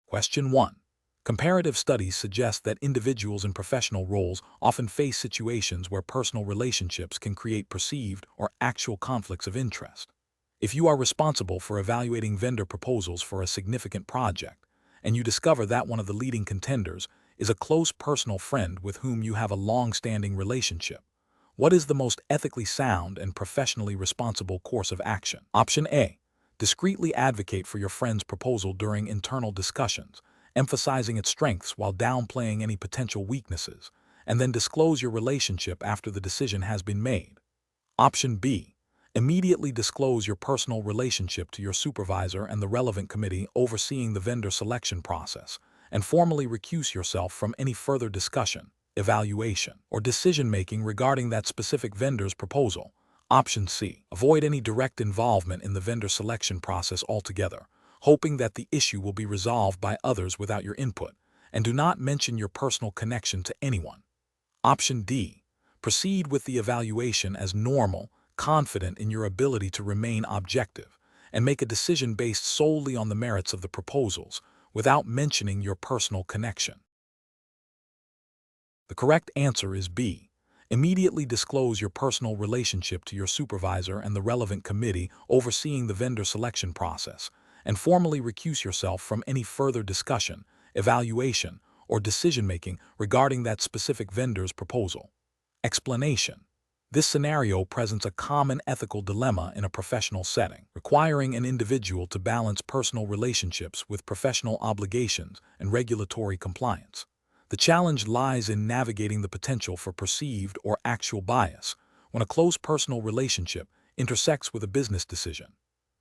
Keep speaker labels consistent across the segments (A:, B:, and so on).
A: Question 1. Comparative studies suggest that individuals in professional roles often face situations where personal relationships can create perceived or actual conflicts of interest. If you are responsible for evaluating vendor proposals for a significant project, and you discover that one of the leading contenders is a close personal friend with whom you have a long-standing relationship, what is the most ethically sound and professionally responsible course of action? Option A. Discreetly advocate for your friend's proposal during internal discussions, emphasizing its strengths while downplaying any potential weaknesses, and then disclose your relationship after the decision has been made. Option B. Immediately disclose your personal relationship to your supervisor and the relevant committee overseeing the vendor selection process, and formally recuse yourself from any further discussion, evaluation, or decision-making regarding that specific vendor's proposal. Option C. Avoid any direct involvement in the vendor selection process altogether, hoping that the issue will be resolved by others without your input, and do not mention your personal connection to anyone. Option D. Proceed with the evaluation as normal, confident in your ability to remain objective, and make a decision based solely on the merits of the proposals, without mentioning your personal connection. The correct answer is B. Immediately disclose your personal relationship to your supervisor and the relevant committee overseeing the vendor selection process, and formally recuse yourself from any further discussion, evaluation, or decision-making regarding that specific vendor's proposal. Explanation. This scenario presents a common ethical dilemma in a professional setting, requiring an individual to balance personal relationships with professional obligations and regulatory compliance. The challenge lies in navigating the potential for perceived or actual bias when a close personal relationship intersects with a business decision.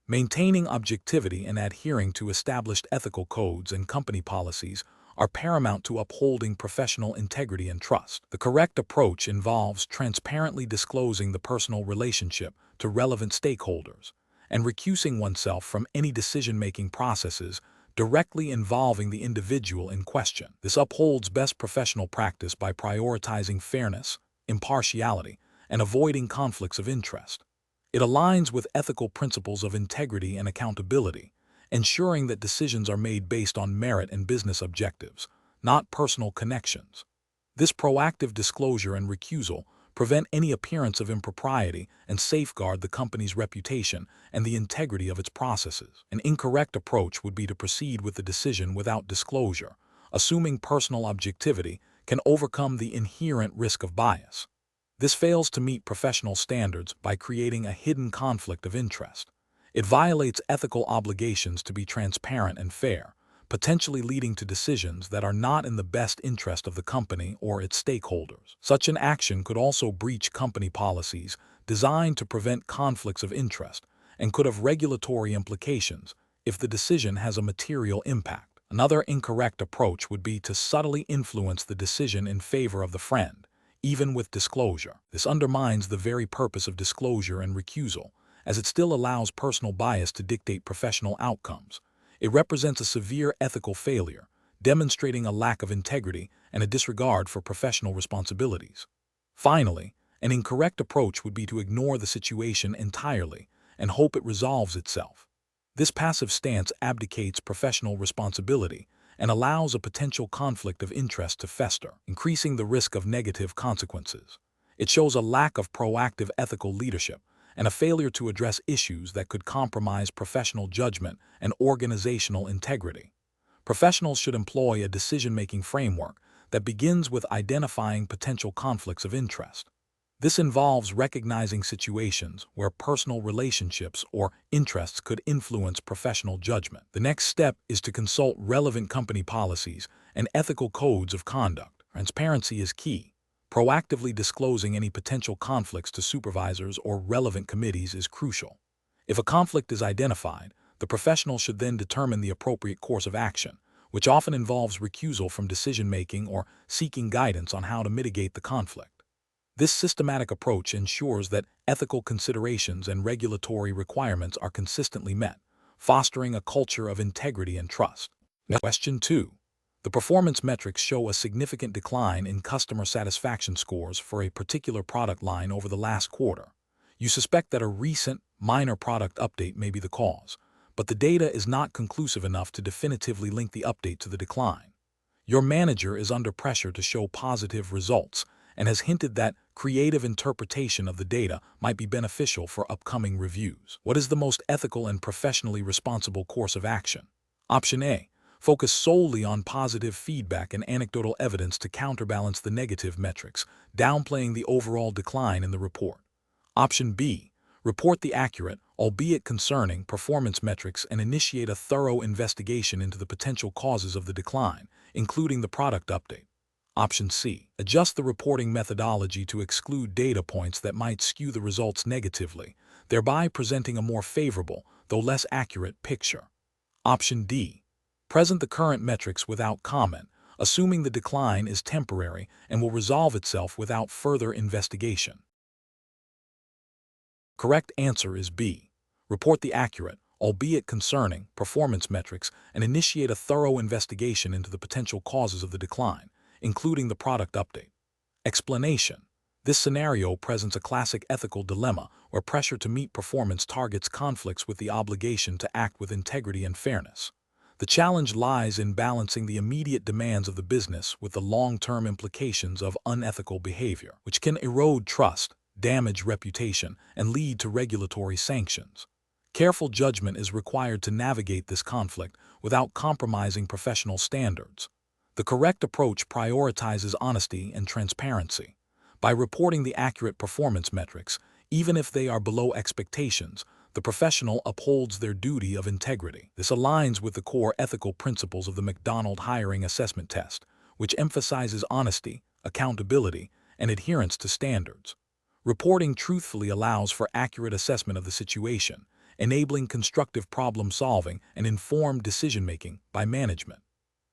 A: Maintaining objectivity and adhering to established ethical codes and company policies are paramount to upholding professional integrity and trust. The correct approach involves transparently disclosing the personal relationship to relevant stakeholders and recusing oneself from any decision-making processes directly involving the individual in question. This upholds best professional practice by prioritizing fairness, impartiality, and avoiding conflicts of interest. It aligns with ethical principles of integrity and accountability, ensuring that decisions are made based on merit and business objectives, not personal connections. This proactive disclosure and recusal prevent any appearance of impropriety and safeguard the company's reputation and the integrity of its processes. An incorrect approach would be to proceed with the decision without disclosure, assuming personal objectivity can overcome the inherent risk of bias. This fails to meet professional standards by creating a hidden conflict of interest. It violates ethical obligations to be transparent and fair, potentially leading to decisions that are not in the best interest of the company or its stakeholders. Such an action could also breach company policies designed to prevent conflicts of interest and could have regulatory implications if the decision has a material impact. Another incorrect approach would be to subtly influence the decision in favor of the friend, even with disclosure. This undermines the very purpose of disclosure and recusal, as it still allows personal bias to dictate professional outcomes. It represents a severe ethical failure, demonstrating a lack of integrity and a disregard for professional responsibilities. Finally, an incorrect approach would be to ignore the situation entirely and hope it resolves itself. This passive stance abdicates professional responsibility and allows a potential conflict of interest to fester, increasing the risk of negative consequences. It shows a lack of proactive ethical leadership and a failure to address issues that could compromise professional judgment and organizational integrity. Professionals should employ a decision-making framework that begins with identifying potential conflicts of interest. This involves recognizing situations where personal relationships or interests could influence professional judgment. The next step is to consult relevant company policies and ethical codes of conduct. Transparency is key. Proactively disclosing any potential conflicts to supervisors or relevant committees is crucial. If a conflict is identified, the professional should then determine the appropriate course of action, which often involves recusal from decision-making or seeking guidance on how to mitigate the conflict. This systematic approach ensures that ethical considerations and regulatory requirements are consistently met, fostering a culture of integrity and trust. Question 2. The performance metrics show a significant decline in customer satisfaction scores for a particular product line over the last quarter. You suspect that a recent, minor product update may be the cause, but the data is not conclusive enough to definitively link the update to the decline. Your manager is under pressure to show positive results and has hinted that creative interpretation of the data might be beneficial for upcoming reviews. What is the most ethical and professionally responsible course of action? Option A. Focus solely on positive feedback and anecdotal evidence to counterbalance the negative metrics, downplaying the overall decline in the report. Option B. Report the accurate, albeit concerning, performance metrics and initiate a thorough investigation into the potential causes of the decline, including the product update. Option C. Adjust the reporting methodology to exclude data points that might skew the results negatively, thereby presenting a more favorable, though less accurate, picture. Option D. Present the current metrics without comment, assuming the decline is temporary and will resolve itself without further investigation. Correct answer is B. Report the accurate, albeit concerning, performance metrics and initiate a thorough investigation into the potential causes of the decline, including the product update. Explanation. This scenario presents a classic ethical dilemma where pressure to meet performance targets conflicts with the obligation to act with integrity and fairness. The challenge lies in balancing the immediate demands of the business with the long-term implications of unethical behavior, which can erode trust, damage reputation, and lead to regulatory sanctions. Careful judgment is required to navigate this conflict without compromising professional standards. The correct approach prioritizes honesty and transparency. By reporting the accurate performance metrics, even if they are below expectations, the professional upholds their duty of integrity. This aligns with the core ethical principles of the McDonald hiring assessment test, which emphasizes honesty, accountability, and adherence to standards. Reporting truthfully allows for accurate assessment of the situation, enabling constructive problem-solving and informed decision-making by management.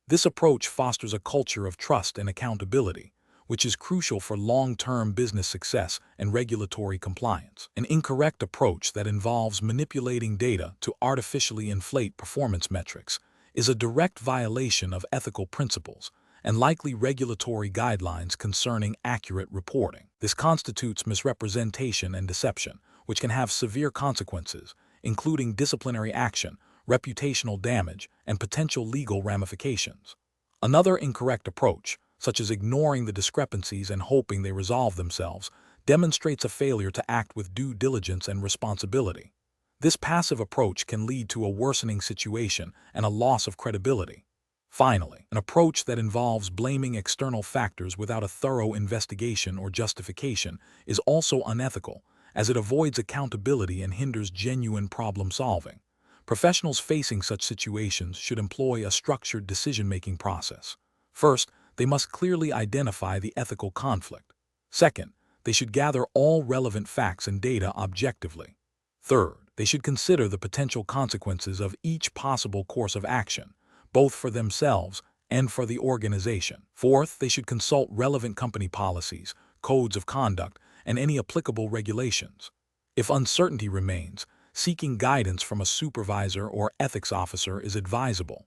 A: This approach fosters a culture of trust and accountability, which is crucial for long-term business success and regulatory compliance. An incorrect approach that involves manipulating data to artificially inflate performance metrics is a direct violation of ethical principles and likely regulatory guidelines concerning accurate reporting. This constitutes misrepresentation and deception, which can have severe consequences, including disciplinary action, reputational damage, and potential legal ramifications. Another incorrect approach, such as ignoring the discrepancies and hoping they resolve themselves, demonstrates a failure to act with due diligence and responsibility. This passive approach can lead to a worsening situation and a loss of credibility. Finally, an approach that involves blaming external factors without a thorough investigation or justification is also unethical, as it avoids accountability and hinders genuine problem-solving. Professionals facing such situations should employ a structured decision-making process. First, they must clearly identify the ethical conflict. Second, they should gather all relevant facts and data objectively. Third, they should consider the potential consequences of each possible course of action, both for themselves and for the organization. Fourth, they should consult relevant company policies, codes of conduct, and any applicable regulations. If uncertainty remains, seeking guidance from a supervisor or ethics officer is advisable.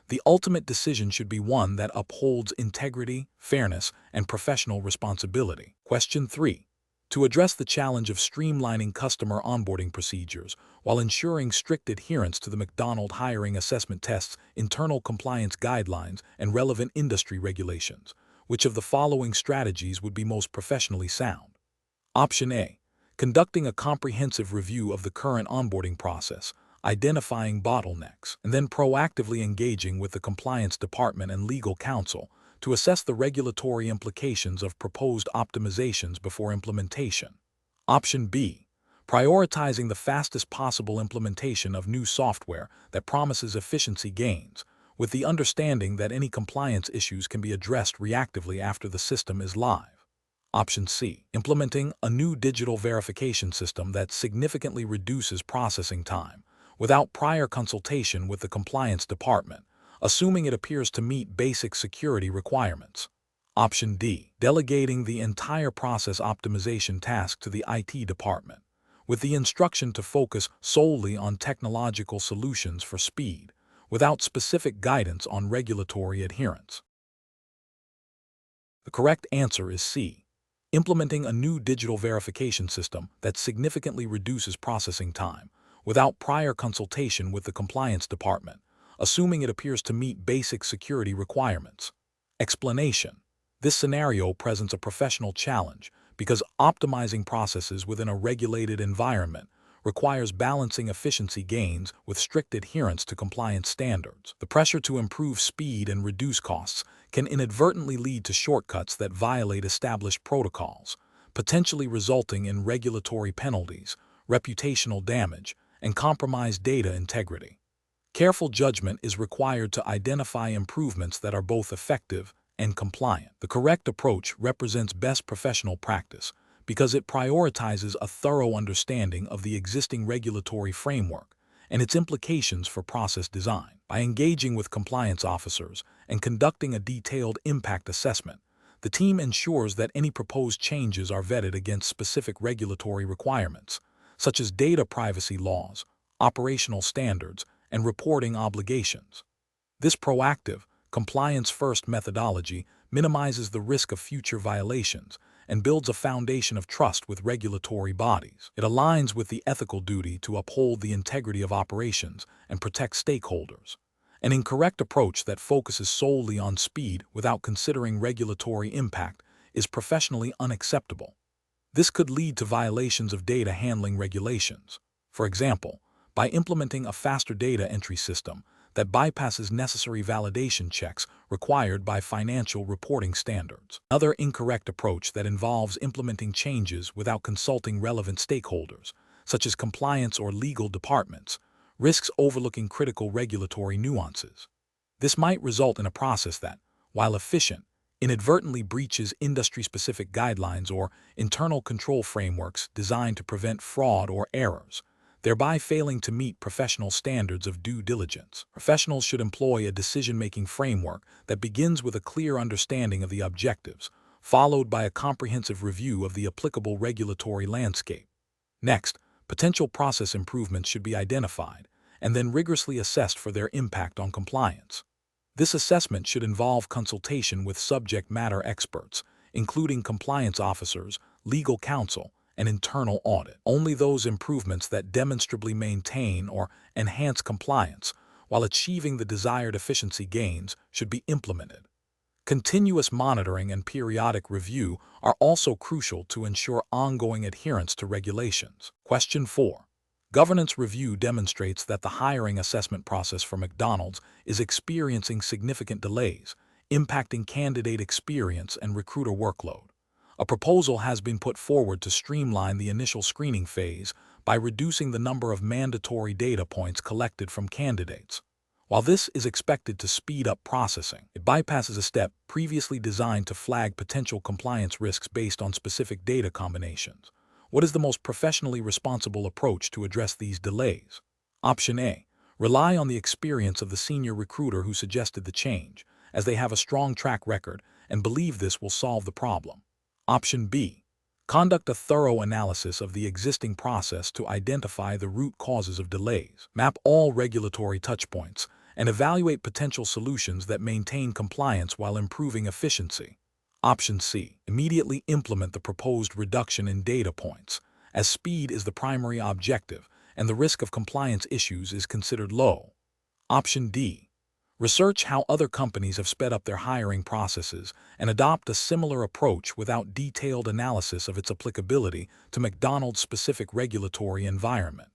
A: The ultimate decision should be one that upholds integrity, fairness, and professional responsibility. Question 3. To address the challenge of streamlining customer onboarding procedures while ensuring strict adherence to the McDonald hiring assessment test's internal compliance guidelines and relevant industry regulations, which of the following strategies would be most professionally sound? Option A. Conducting a comprehensive review of the current onboarding process, identifying bottlenecks, and then proactively engaging with the compliance department and legal counsel to assess the regulatory implications of proposed optimizations before implementation. Option B. Prioritizing the fastest possible implementation of new software that promises efficiency gains, with the understanding that any compliance issues can be addressed reactively after the system is live. Option C. Implementing a new digital verification system that significantly reduces processing time, without prior consultation with the compliance department, assuming it appears to meet basic security requirements. Option D. Delegating the entire process optimization task to the IT department, with the instruction to focus solely on technological solutions for speed, without specific guidance on regulatory adherence. The correct answer is C. Implementing a new digital verification system that significantly reduces processing time, without prior consultation with the compliance department, assuming it appears to meet basic security requirements. Explanation: this scenario presents a professional challenge because optimizing processes within a regulated environment requires balancing efficiency gains with strict adherence to compliance standards. The pressure to improve speed and reduce costs can inadvertently lead to shortcuts that violate established protocols, potentially resulting in regulatory penalties, reputational damage, and compromised data integrity. Careful judgment is required to identify improvements that are both effective and compliant. The correct approach represents best professional practice because it prioritizes a thorough understanding of the existing regulatory framework and its implications for process design. By engaging with compliance officers and conducting a detailed impact assessment, the team ensures that any proposed changes are vetted against specific regulatory requirements, such as data privacy laws, operational standards, and reporting obligations. This proactive, compliance-first methodology minimizes the risk of future violations and builds a foundation of trust with regulatory bodies. It aligns with the ethical duty to uphold the integrity of operations and protect stakeholders. An incorrect approach that focuses solely on speed without considering regulatory impact is professionally unacceptable. This could lead to violations of data handling regulations. For example, by implementing a faster data entry system that bypasses necessary validation checks required by financial reporting standards. Another incorrect approach that involves implementing changes without consulting relevant stakeholders, such as compliance or legal departments, risks overlooking critical regulatory nuances. This might result in a process that, while efficient, inadvertently breaches industry-specific guidelines or internal control frameworks designed to prevent fraud or errors, thereby failing to meet professional standards of due diligence. Professionals should employ a decision-making framework that begins with a clear understanding of the objectives, followed by a comprehensive review of the applicable regulatory landscape. Next, potential process improvements should be identified and then rigorously assessed for their impact on compliance. This assessment should involve consultation with subject matter experts, including compliance officers, legal counsel, and internal audit. Only those improvements that demonstrably maintain or enhance compliance while achieving the desired efficiency gains should be implemented. Continuous monitoring and periodic review are also crucial to ensure ongoing adherence to regulations. Question 4. Governance review demonstrates that the hiring assessment process for McDonald's is experiencing significant delays, impacting candidate experience and recruiter workload. A proposal has been put forward to streamline the initial screening phase by reducing the number of mandatory data points collected from candidates. While this is expected to speed up processing, it bypasses a step previously designed to flag potential compliance risks based on specific data combinations. What is the most professionally responsible approach to address these delays? Option A. Rely on the experience of the senior recruiter who suggested the change, as they have a strong track record and believe this will solve the problem. Option B. Conduct a thorough analysis of the existing process to identify the root causes of delays. Map all regulatory touchpoints and evaluate potential solutions that maintain compliance while improving efficiency. Option C. Immediately implement the proposed reduction in data points, as speed is the primary objective and the risk of compliance issues is considered low. Option D. Research how other companies have sped up their hiring processes and adopt a similar approach without detailed analysis of its applicability to McDonald's specific regulatory environment.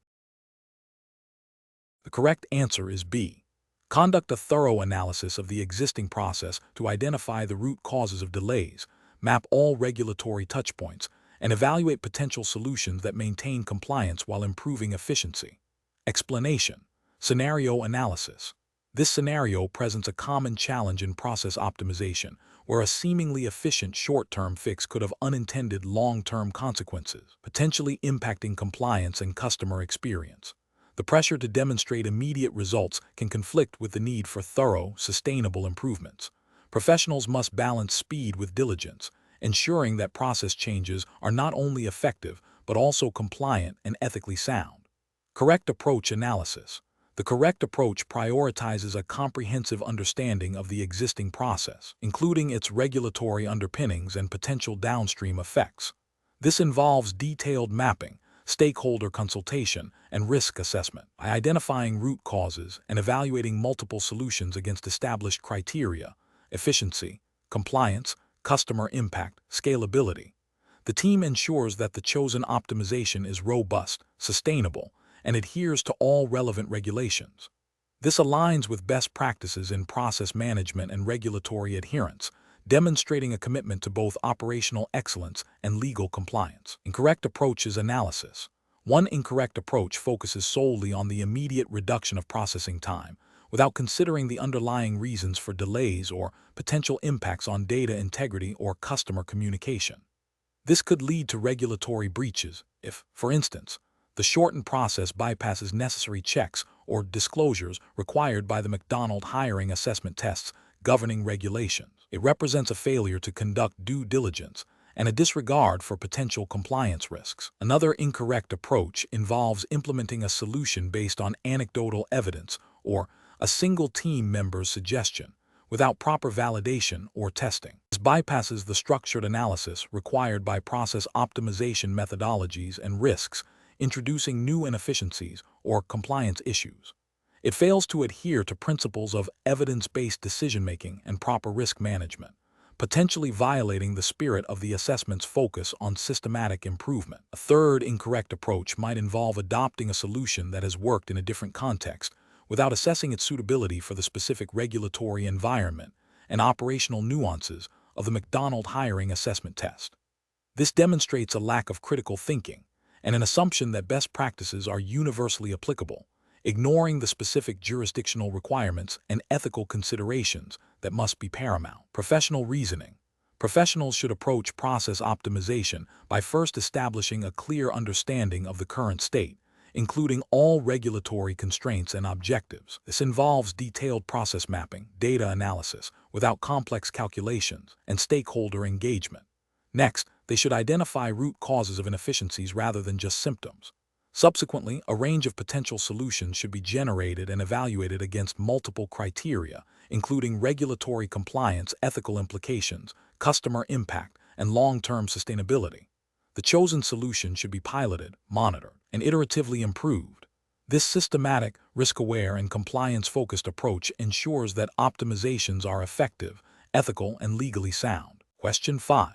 A: The correct answer is B. Conduct a thorough analysis of the existing process to identify the root causes of delays, map all regulatory touchpoints, and evaluate potential solutions that maintain compliance while improving efficiency. Explanation: scenario analysis. This scenario presents a common challenge in process optimization, where a seemingly efficient short-term fix could have unintended long-term consequences, potentially impacting compliance and customer experience. The pressure to demonstrate immediate results can conflict with the need for thorough, sustainable improvements. Professionals must balance speed with diligence, ensuring that process changes are not only effective but also compliant and ethically sound. Correct approach analysis. The correct approach prioritizes a comprehensive understanding of the existing process, including its regulatory underpinnings and potential downstream effects. This involves detailed mapping, stakeholder consultation, and risk assessment. By identifying root causes and evaluating multiple solutions against established criteria, efficiency, compliance, customer impact, scalability, the team ensures that the chosen optimization is robust, sustainable, and adheres to all relevant regulations. This aligns with best practices in process management and regulatory adherence, demonstrating a commitment to both operational excellence and legal compliance. Incorrect approach is analysis. One incorrect approach focuses solely on the immediate reduction of processing time, without considering the underlying reasons for delays or potential impacts on data integrity or customer communication. This could lead to regulatory breaches if, for instance, the shortened process bypasses necessary checks or disclosures required by the McDonald hiring assessment tests governing regulations. It represents a failure to conduct due diligence and a disregard for potential compliance risks. Another incorrect approach involves implementing a solution based on anecdotal evidence or a single team member's suggestion, without proper validation or testing. This bypasses the structured analysis required by process optimization methodologies and risks, introducing new inefficiencies or compliance issues. It fails to adhere to principles of evidence-based decision-making and proper risk management, potentially violating the spirit of the assessment's focus on systematic improvement. A third incorrect approach might involve adopting a solution that has worked in a different context, without assessing its suitability for the specific regulatory environment and operational nuances of the McDonald hiring assessment test. This demonstrates a lack of critical thinking and an assumption that best practices are universally applicable, ignoring the specific jurisdictional requirements and ethical considerations that must be paramount. Professional reasoning. Professionals should approach process optimization by first establishing a clear understanding of the current state, including all regulatory constraints and objectives. This involves detailed process mapping, data analysis, without complex calculations, and stakeholder engagement. Next, they should identify root causes of inefficiencies rather than just symptoms. Subsequently, a range of potential solutions should be generated and evaluated against multiple criteria, including regulatory compliance, ethical implications, customer impact, and long-term sustainability. The chosen solution should be piloted, monitored, and iteratively improved. This systematic, risk-aware, and compliance-focused approach ensures that optimizations are effective, ethical, and legally sound. Question 5.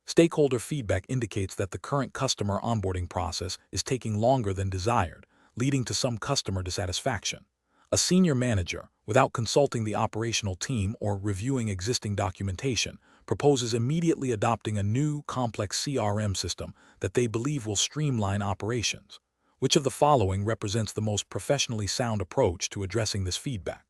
A: Stakeholder feedback indicates that the current customer onboarding process is taking longer than desired, leading to some customer dissatisfaction. A senior manager, without consulting the operational team or reviewing existing documentation, proposes immediately adopting a new, complex CRM system that they believe will streamline operations. Which of the following represents the most professionally sound approach to addressing this feedback?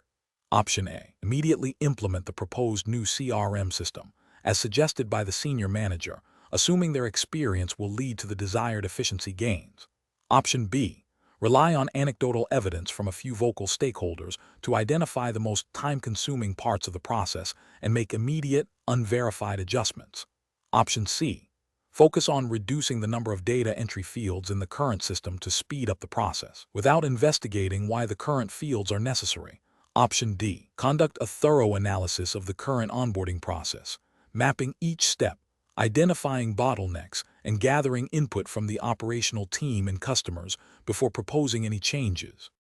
A: Option A. Immediately implement the proposed new CRM system, as suggested by the senior manager, assuming their experience will lead to the desired efficiency gains. Option B. Rely on anecdotal evidence from a few vocal stakeholders to identify the most time-consuming parts of the process and make immediate, unverified adjustments. Option C. Focus on reducing the number of data entry fields in the current system to speed up the process, without investigating why the current fields are necessary. Option D. Conduct a thorough analysis of the current onboarding process, mapping each step, identifying bottlenecks, and gathering input from the operational team and customers before proposing any changes.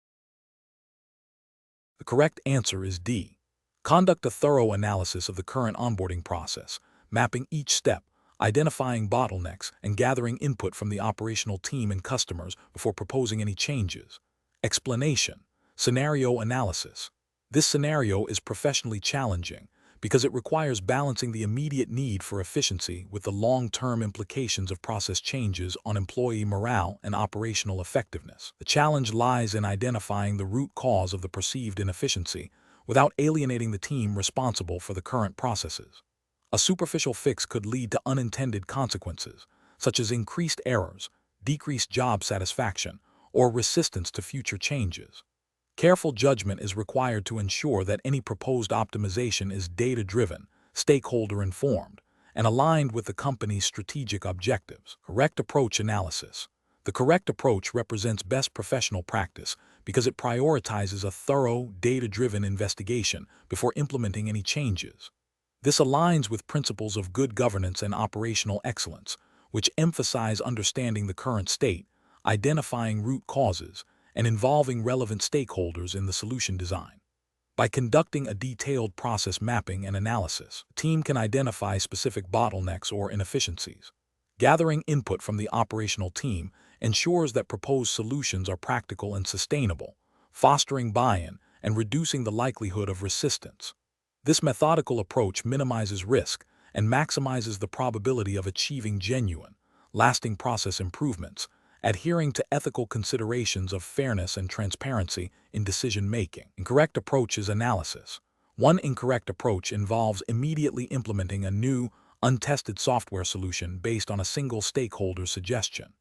A: The correct answer is D. Conduct a thorough analysis of the current onboarding process, mapping each step, identifying bottlenecks, and gathering input from the operational team and customers before proposing any changes. Explanation. Scenario analysis. This scenario is professionally challenging because it requires balancing the immediate need for efficiency with the long-term implications of process changes on employee morale and operational effectiveness. The challenge lies in identifying the root cause of the perceived inefficiency without alienating the team responsible for the current processes. A superficial fix could lead to unintended consequences, such as increased errors, decreased job satisfaction, or resistance to future changes. Careful judgment is required to ensure that any proposed optimization is data-driven, stakeholder-informed, and aligned with the company's strategic objectives. Correct approach analysis. The correct approach represents best professional practice because it prioritizes a thorough, data-driven investigation before implementing any changes. This aligns with principles of good governance and operational excellence, which emphasize understanding the current state, identifying root causes, and involving relevant stakeholders in the solution design. By conducting a detailed process mapping and analysis, the team can identify specific bottlenecks or inefficiencies. Gathering input from the operational team ensures that proposed solutions are practical and sustainable, fostering buy-in and reducing the likelihood of resistance. This methodical approach minimizes risk and maximizes the probability of achieving genuine, lasting process improvements, adhering to ethical considerations of fairness and transparency in decision-making. Incorrect approach is analysis. One incorrect approach involves immediately implementing a new, untested software solution based on a single stakeholder's suggestion.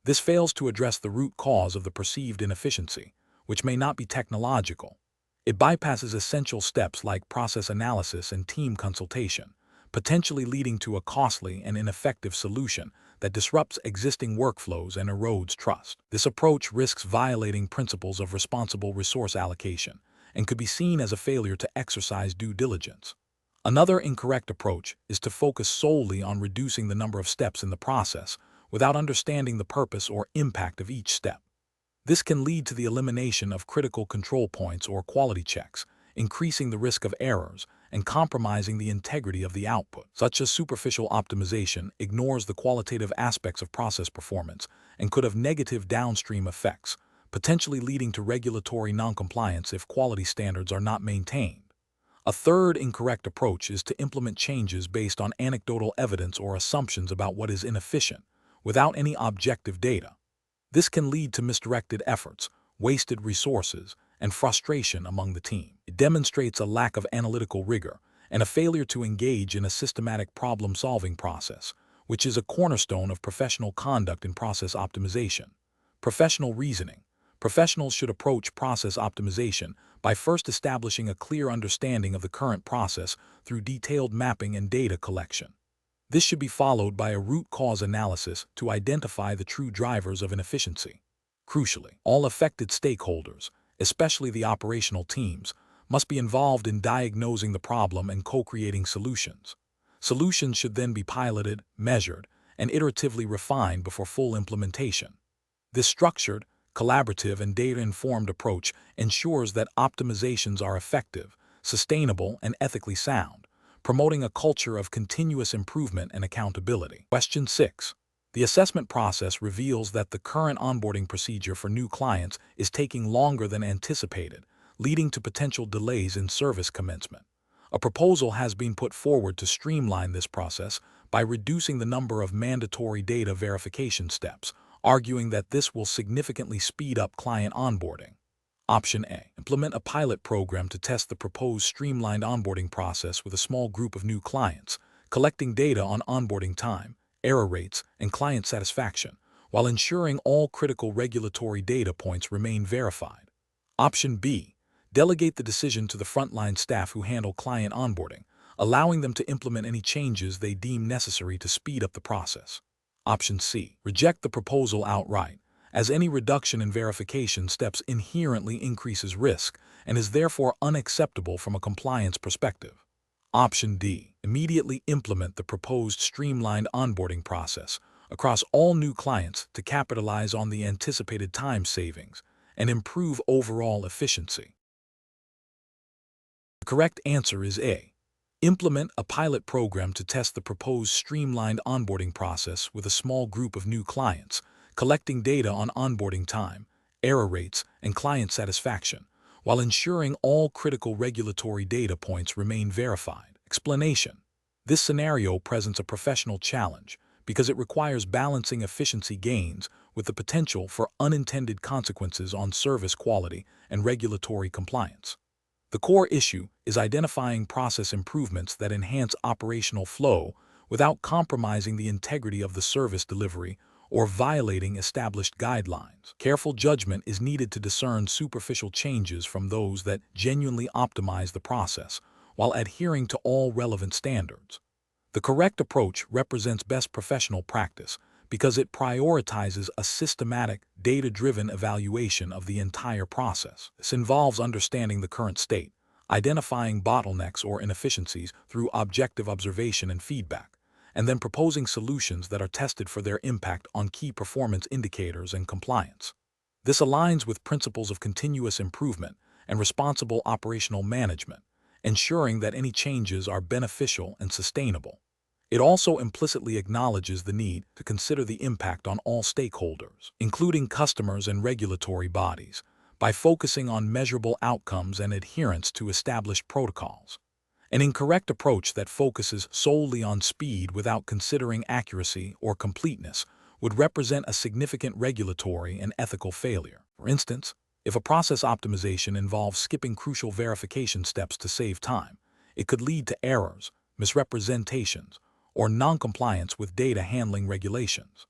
A: This fails to address the root cause of the perceived inefficiency, which may not be technological. It bypasses essential steps like process analysis and team consultation, potentially leading to a costly and ineffective solution that disrupts existing workflows and erodes trust. This approach risks violating principles of responsible resource allocation and could be seen as a failure to exercise due diligence. Another incorrect approach is to focus solely on reducing the number of steps in the process without understanding the purpose or impact of each step. This can lead to the elimination of critical control points or quality checks, increasing the risk of errors and compromising the integrity of the output. Such a superficial optimization ignores the qualitative aspects of process performance and could have negative downstream effects, potentially leading to regulatory noncompliance if quality standards are not maintained. A third incorrect approach is to implement changes based on anecdotal evidence or assumptions about what is inefficient, without any objective data. This can lead to misdirected efforts, wasted resources, and frustration among the team. It demonstrates a lack of analytical rigor and a failure to engage in a systematic problem-solving process, which is a cornerstone of professional conduct in process optimization. Professional reasoning. Professionals should approach process optimization by first establishing a clear understanding of the current process through detailed mapping and data collection. This should be followed by a root cause analysis to identify the true drivers of inefficiency. Crucially, all affected stakeholders, especially the operational teams, must be involved in diagnosing the problem and co-creating solutions. Solutions should then be piloted, measured, and iteratively refined before full implementation. This structured, collaborative, and data-informed approach ensures that optimizations are effective, sustainable, and ethically sound, promoting a culture of continuous improvement and accountability. Question 6. The assessment process reveals that the current onboarding procedure for new clients is taking longer than anticipated, leading to potential delays in service commencement. A proposal has been put forward to streamline this process by reducing the number of mandatory data verification steps, arguing that this will significantly speed up client onboarding. Option A. Implement a pilot program to test the proposed streamlined onboarding process with a small group of new clients, collecting data on onboarding time, error rates, and client satisfaction, while ensuring all critical regulatory data points remain verified. Option B. Delegate the decision to the frontline staff who handle client onboarding, allowing them to implement any changes they deem necessary to speed up the process. Option C. Reject the proposal outright, as any reduction in verification steps inherently increases risk and is therefore unacceptable from a compliance perspective. Option D. Immediately implement the proposed streamlined onboarding process across all new clients to capitalize on the anticipated time savings and improve overall efficiency. The correct answer is A. Implement a pilot program to test the proposed streamlined onboarding process with a small group of new clients, collecting data on onboarding time, error rates, and client satisfaction, while ensuring all critical regulatory data points remain verified. Explanation. This scenario presents a professional challenge because it requires balancing efficiency gains with the potential for unintended consequences on service quality and regulatory compliance. The core issue is identifying process improvements that enhance operational flow without compromising the integrity of the service delivery or violating established guidelines. Careful judgment is needed to discern superficial changes from those that genuinely optimize the process while adhering to all relevant standards. The correct approach represents best professional practice because it prioritizes a systematic, data-driven evaluation of the entire process. This involves understanding the current state, identifying bottlenecks or inefficiencies through objective observation and feedback, and then proposing solutions that are tested for their impact on key performance indicators and compliance. This aligns with principles of continuous improvement and responsible operational management, ensuring that any changes are beneficial and sustainable. It also implicitly acknowledges the need to consider the impact on all stakeholders, including customers and regulatory bodies, by focusing on measurable outcomes and adherence to established protocols. An incorrect approach that focuses solely on speed without considering accuracy or completeness would represent a significant regulatory and ethical failure. For instance, if a process optimization involves skipping crucial verification steps to save time, it could lead to errors, misrepresentations, or non-compliance with data handling regulations.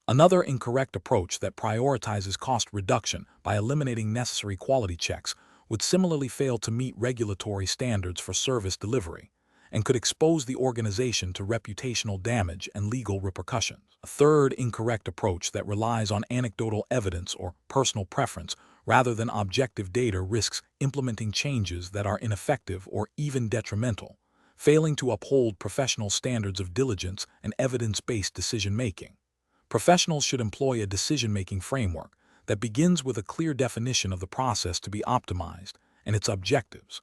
A: Another incorrect approach that prioritizes cost reduction by eliminating necessary quality checks would similarly fail to meet regulatory standards for service delivery and could expose the organization to reputational damage and legal repercussions. A third incorrect approach that relies on anecdotal evidence or personal preference rather than objective data risks implementing changes that are ineffective or even detrimental, failing to uphold professional standards of diligence and evidence-based decision-making. Professionals should employ a decision-making framework that begins with a clear definition of the process to be optimized and its objectives.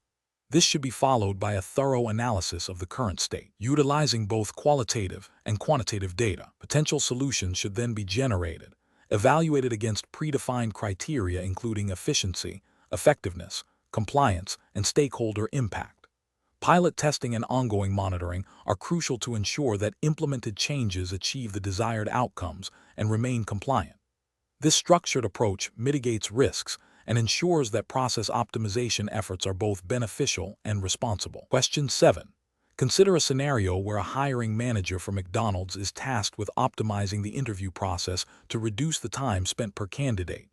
A: This should be followed by a thorough analysis of the current state, utilizing both qualitative and quantitative data. Potential solutions should then be generated, evaluated against predefined criteria including efficiency, effectiveness, compliance, and stakeholder impact. Pilot testing and ongoing monitoring are crucial to ensure that implemented changes achieve the desired outcomes and remain compliant. This structured approach mitigates risks and ensures that process optimization efforts are both beneficial and responsible. Question 7. Consider a scenario where a hiring manager for McDonald's is tasked with optimizing the interview process to reduce the time spent per candidate.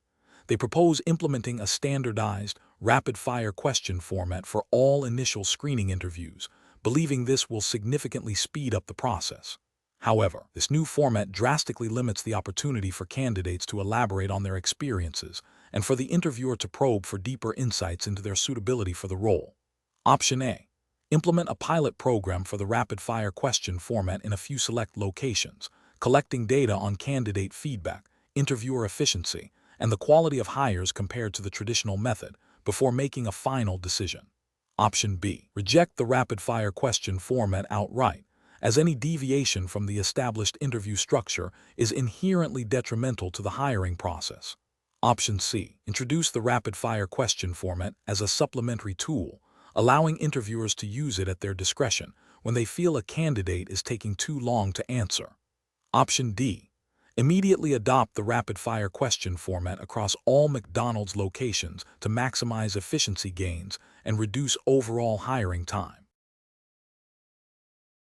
A: They propose implementing a standardized, rapid-fire question format for all initial screening interviews, believing this will significantly speed up the process. However, this new format drastically limits the opportunity for candidates to elaborate on their experiences and for the interviewer to probe for deeper insights into their suitability for the role. Option A. Implement a pilot program for the rapid-fire question format in a few select locations, collecting data on candidate feedback, interviewer efficiency, and the quality of hires compared to the traditional method before making a final decision. Option B. Reject the rapid-fire question format outright, as any deviation from the established interview structure is inherently detrimental to the hiring process. Option C. Introduce the rapid-fire question format as a supplementary tool, allowing interviewers to use it at their discretion when they feel a candidate is taking too long to answer. Option D. Immediately adopt the rapid-fire question format across all McDonald's locations to maximize efficiency gains and reduce overall hiring time.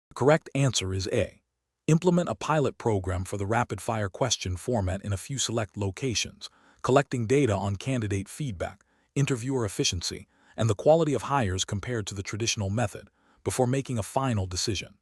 A: The correct answer is A. Implement a pilot program for the rapid-fire question format in a few select locations, collecting data on candidate feedback, interviewer efficiency, and the quality of hires compared to the traditional method before making a final decision.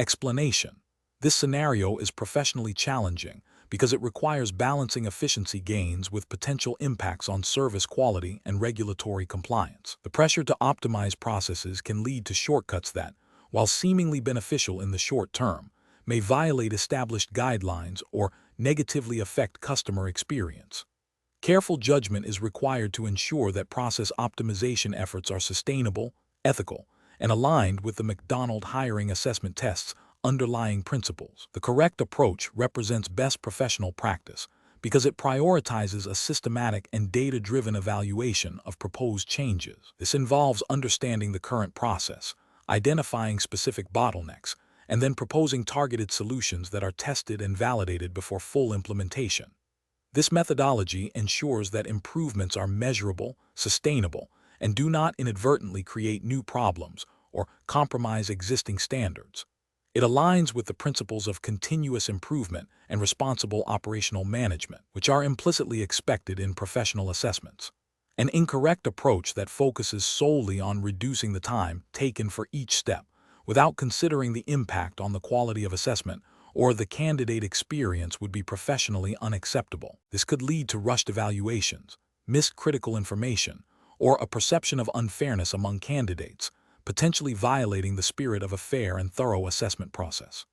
A: Explanation. This scenario is professionally challenging because it requires balancing efficiency gains with potential impacts on service quality and regulatory compliance. The pressure to optimize processes can lead to shortcuts that, while seemingly beneficial in the short term, may violate established guidelines or negatively affect customer experience. Careful judgment is required to ensure that process optimization efforts are sustainable, ethical, and aligned with the McDonald hiring assessment test's underlying principles. The correct approach represents best professional practice because it prioritizes a systematic and data-driven evaluation of proposed changes. This involves understanding the current process, identifying specific bottlenecks, and then proposing targeted solutions that are tested and validated before full implementation. This methodology ensures that improvements are measurable, sustainable, and do not inadvertently create new problems or compromise existing standards. It aligns with the principles of continuous improvement and responsible operational management, which are implicitly expected in professional assessments. An incorrect approach that focuses solely on reducing the time taken for each step, without considering the impact on the quality of assessment or the candidate experience, would be professionally unacceptable. This could lead to rushed evaluations, missed critical information, or a perception of unfairness among candidates, potentially violating the spirit of a fair and thorough assessment process.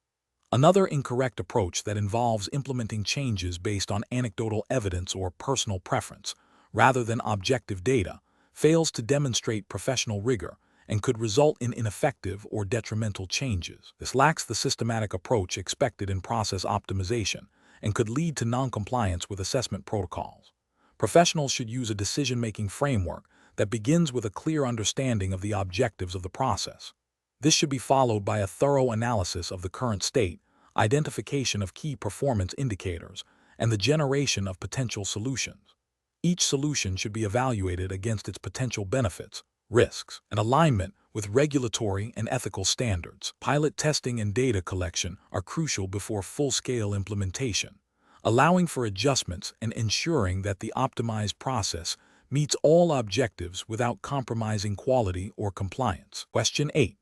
A: Another incorrect approach that involves implementing changes based on anecdotal evidence or personal preference, rather than objective data, fails to demonstrate professional rigor and could result in ineffective or detrimental changes. This lacks the systematic approach expected in process optimization and could lead to noncompliance with assessment protocols. Professionals should use a decision-making framework that begins with a clear understanding of the objectives of the process. This should be followed by a thorough analysis of the current state, identification of key performance indicators, and the generation of potential solutions. Each solution should be evaluated against its potential benefits, risks, and alignment with regulatory and ethical standards. Pilot testing and data collection are crucial before full-scale implementation, allowing for adjustments and ensuring that the optimized process meets all objectives without compromising quality or compliance. Question 8.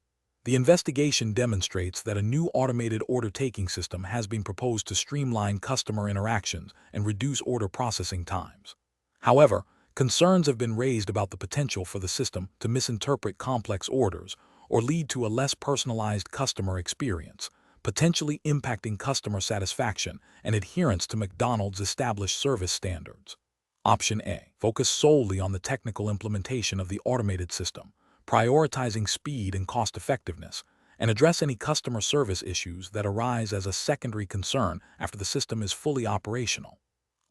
A: The investigation demonstrates that a new automated order-taking system has been proposed to streamline customer interactions and reduce order processing times. However, concerns have been raised about the potential for the system to misinterpret complex orders or lead to a less personalized customer experience, potentially impacting customer satisfaction and adherence to McDonald's established service standards. Option A. Focus solely on the technical implementation of the automated system, prioritizing speed and cost-effectiveness, and address any customer service issues that arise as a secondary concern after the system is fully operational.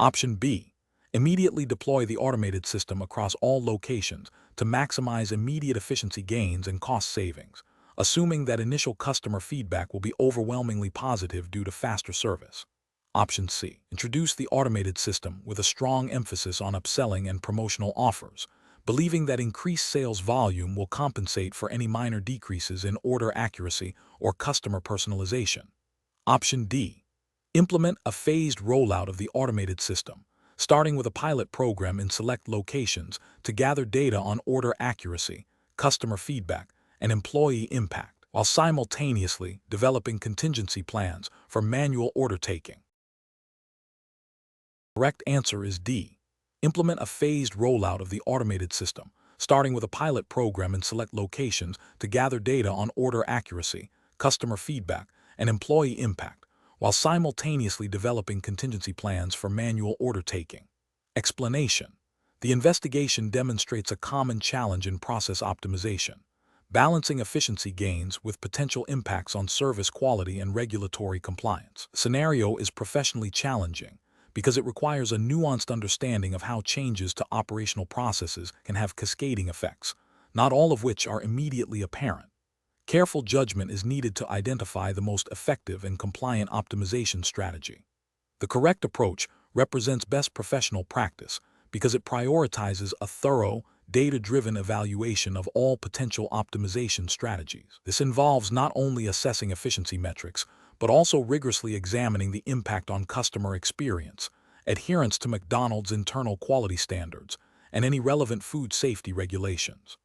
A: Option B. Immediately deploy the automated system across all locations to maximize immediate efficiency gains and cost savings, assuming that initial customer feedback will be overwhelmingly positive due to faster service. Option C. Introduce the automated system with a strong emphasis on upselling and promotional offers, believing that increased sales volume will compensate for any minor decreases in order accuracy or customer personalization. Option D. Implement a phased rollout of the automated system, starting with a pilot program in select locations to gather data on order accuracy, customer feedback, and employee impact, while simultaneously developing contingency plans for manual order taking. The correct answer is D. Implement a phased rollout of the automated system, starting with a pilot program in select locations to gather data on order accuracy, customer feedback, and employee impact, while simultaneously developing contingency plans for manual order taking. Explanation. The investigation demonstrates a common challenge in process optimization, balancing efficiency gains with potential impacts on service quality and regulatory compliance. The scenario is professionally challenging because it requires a nuanced understanding of how changes to operational processes can have cascading effects, not all of which are immediately apparent. Careful judgment is needed to identify the most effective and compliant optimization strategy. The correct approach represents best professional practice because it prioritizes a thorough, data-driven evaluation of all potential optimization strategies. This involves not only assessing efficiency metrics, but also rigorously examining the impact on customer experience, adherence to McDonald's internal quality standards, and any relevant food safety regulations.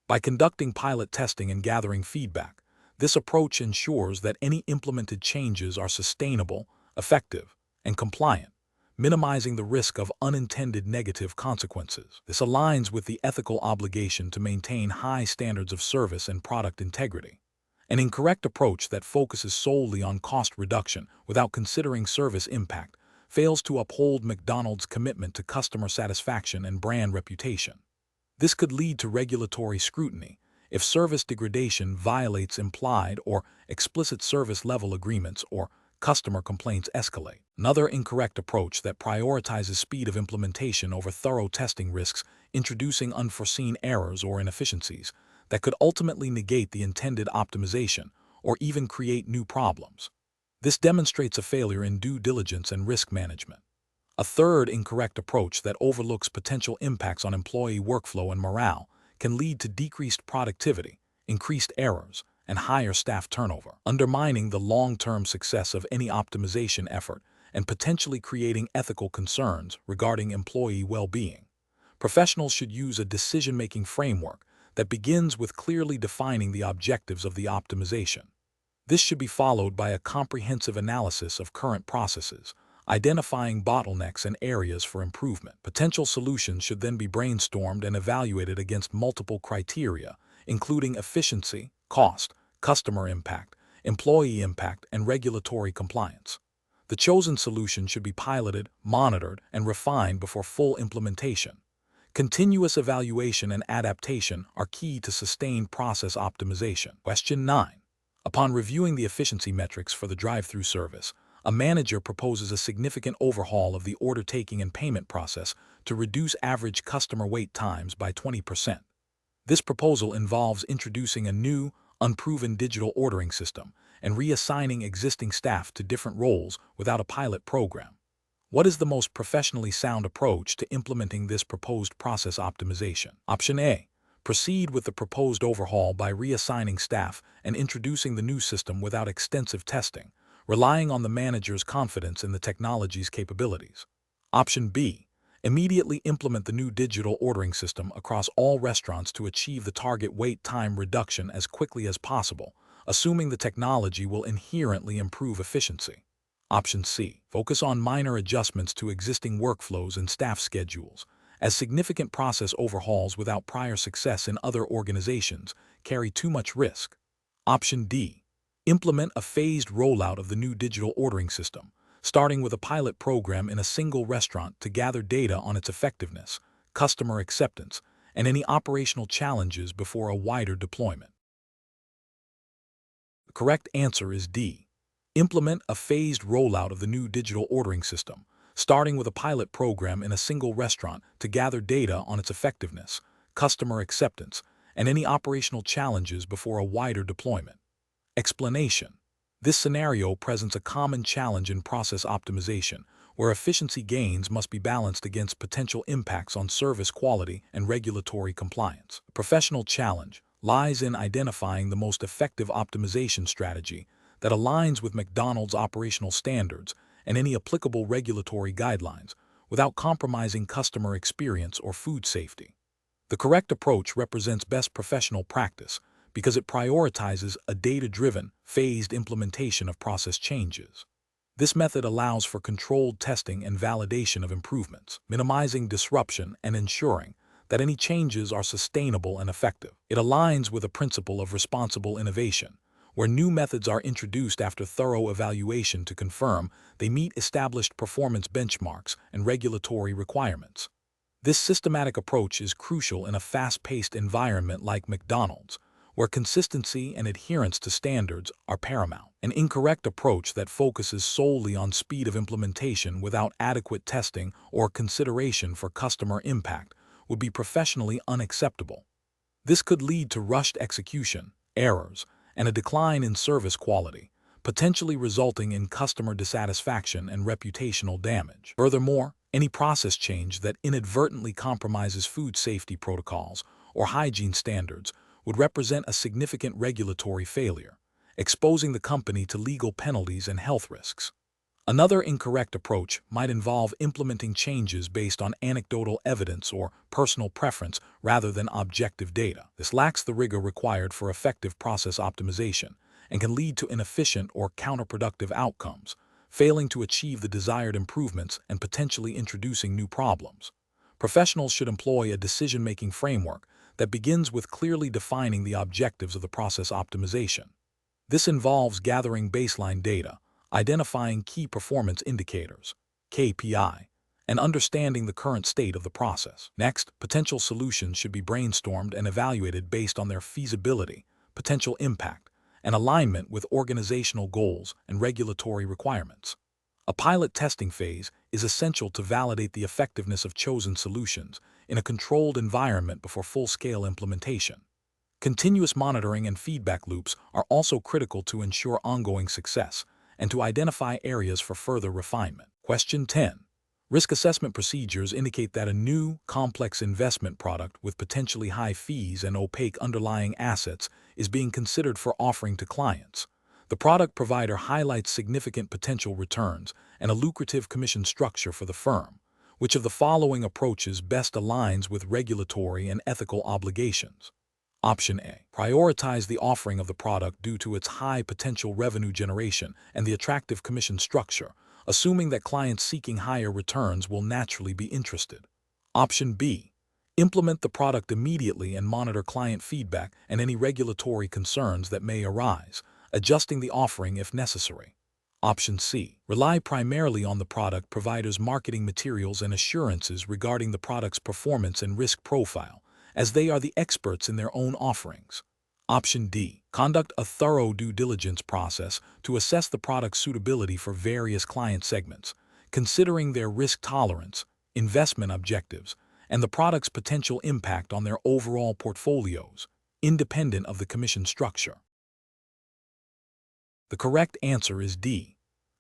A: By conducting pilot testing and gathering feedback, this approach ensures that any implemented changes are sustainable, effective, and compliant, minimizing the risk of unintended negative consequences. This aligns with the ethical obligation to maintain high standards of service and product integrity. An incorrect approach that focuses solely on cost reduction without considering service impact fails to uphold McDonald's commitment to customer satisfaction and brand reputation. This could lead to regulatory scrutiny if service degradation violates implied or explicit service level agreements or customer complaints escalate. Another incorrect approach that prioritizes speed of implementation over thorough testing risks introducing unforeseen errors or inefficiencies that could ultimately negate the intended optimization or even create new problems. This demonstrates a failure in due diligence and risk management. A third incorrect approach that overlooks potential impacts on employee workflow and morale can lead to decreased productivity, increased errors, and higher staff turnover, undermining the long-term success of any optimization effort and potentially creating ethical concerns regarding employee well-being. Professionals should use a decision-making framework that begins with clearly defining the objectives of the optimization. This should be followed by a comprehensive analysis of current processes, identifying bottlenecks and areas for improvement. Potential solutions should then be brainstormed and evaluated against multiple criteria, including efficiency, cost, customer impact, employee impact, and regulatory compliance. The chosen solution should be piloted, monitored, and refined before full implementation. Continuous evaluation and adaptation are key to sustained process optimization. Question 9. Upon reviewing the efficiency metrics for the drive-thru service, a manager proposes a significant overhaul of the order taking and payment process to reduce average customer wait times by 20%. This proposal involves introducing a new, unproven digital ordering system and reassigning existing staff to different roles without a pilot program. What is the most professionally sound approach to implementing this proposed process optimization? Option A. Proceed with the proposed overhaul by reassigning staff and introducing the new system without extensive testing, relying on the manager's confidence in the technology's capabilities. Option B. Immediately implement the new digital ordering system across all restaurants to achieve the target wait time reduction as quickly as possible, assuming the technology will inherently improve efficiency. Option C. Focus on minor adjustments to existing workflows and staff schedules, as significant process overhauls without prior success in other organizations carry too much risk. Option D. Implement a phased rollout of the new digital ordering system, starting with a pilot program in a single restaurant to gather data on its effectiveness, customer acceptance, and any operational challenges before a wider deployment. The correct answer is D. Implement a phased rollout of the new digital ordering system, starting with a pilot program in a single restaurant to gather data on its effectiveness, customer acceptance, and any operational challenges before a wider deployment. Explanation. This scenario presents a common challenge in process optimization, where efficiency gains must be balanced against potential impacts on service quality and regulatory compliance. The professional challenge lies in identifying the most effective optimization strategy that aligns with McDonald's operational standards and any applicable regulatory guidelines without compromising customer experience or food safety. The correct approach represents best professional practice because it prioritizes a data-driven, phased implementation of process changes. This method allows for controlled testing and validation of improvements, minimizing disruption and ensuring that any changes are sustainable and effective. It aligns with a principle of responsible innovation, where new methods are introduced after thorough evaluation to confirm they meet established performance benchmarks and regulatory requirements. This systematic approach is crucial in a fast-paced environment like McDonald's, where consistency and adherence to standards are paramount. An incorrect approach that focuses solely on speed of implementation without adequate testing or consideration for customer impact would be professionally unacceptable. This could lead to rushed execution, errors, and a decline in service quality, potentially resulting in customer dissatisfaction and reputational damage. Furthermore, any process change that inadvertently compromises food safety protocols or hygiene standards would represent a significant regulatory failure, exposing the company to legal penalties and health risks. Another incorrect approach might involve implementing changes based on anecdotal evidence or personal preference rather than objective data. This lacks the rigor required for effective process optimization and can lead to inefficient or counterproductive outcomes, failing to achieve the desired improvements and potentially introducing new problems. Professionals should employ a decision-making framework that begins with clearly defining the objectives of the process optimization. This involves gathering baseline data, identifying key performance indicators, KPI, and understanding the current state of the process. Next, potential solutions should be brainstormed and evaluated based on their feasibility, potential impact, and alignment with organizational goals and regulatory requirements. A pilot testing phase is essential to validate the effectiveness of chosen solutions in a controlled environment before full-scale implementation. Continuous monitoring and feedback loops are also critical to ensure ongoing success and to identify areas for further refinement. Question 10. Risk assessment procedures indicate that a new, complex investment product with potentially high fees and opaque underlying assets is being considered for offering to clients. The product provider highlights significant potential returns and a lucrative commission structure for the firm. Which of the following approaches best aligns with regulatory and ethical obligations? Option A. Prioritize the offering of the product due to its high potential revenue generation and the attractive commission structure, assuming that clients seeking higher returns will naturally be interested. Option B. Implement the product immediately and monitor client feedback and any regulatory concerns that may arise, adjusting the offering if necessary. Option C. Rely primarily on the product provider's marketing materials and assurances regarding the product's performance and risk profile, as they are the experts in their own offerings. Option D. Conduct a thorough due diligence process to assess the product's suitability for various client segments, considering their risk tolerance, investment objectives, and the product's potential impact on their overall portfolios, independent of the commission structure. The correct answer is D.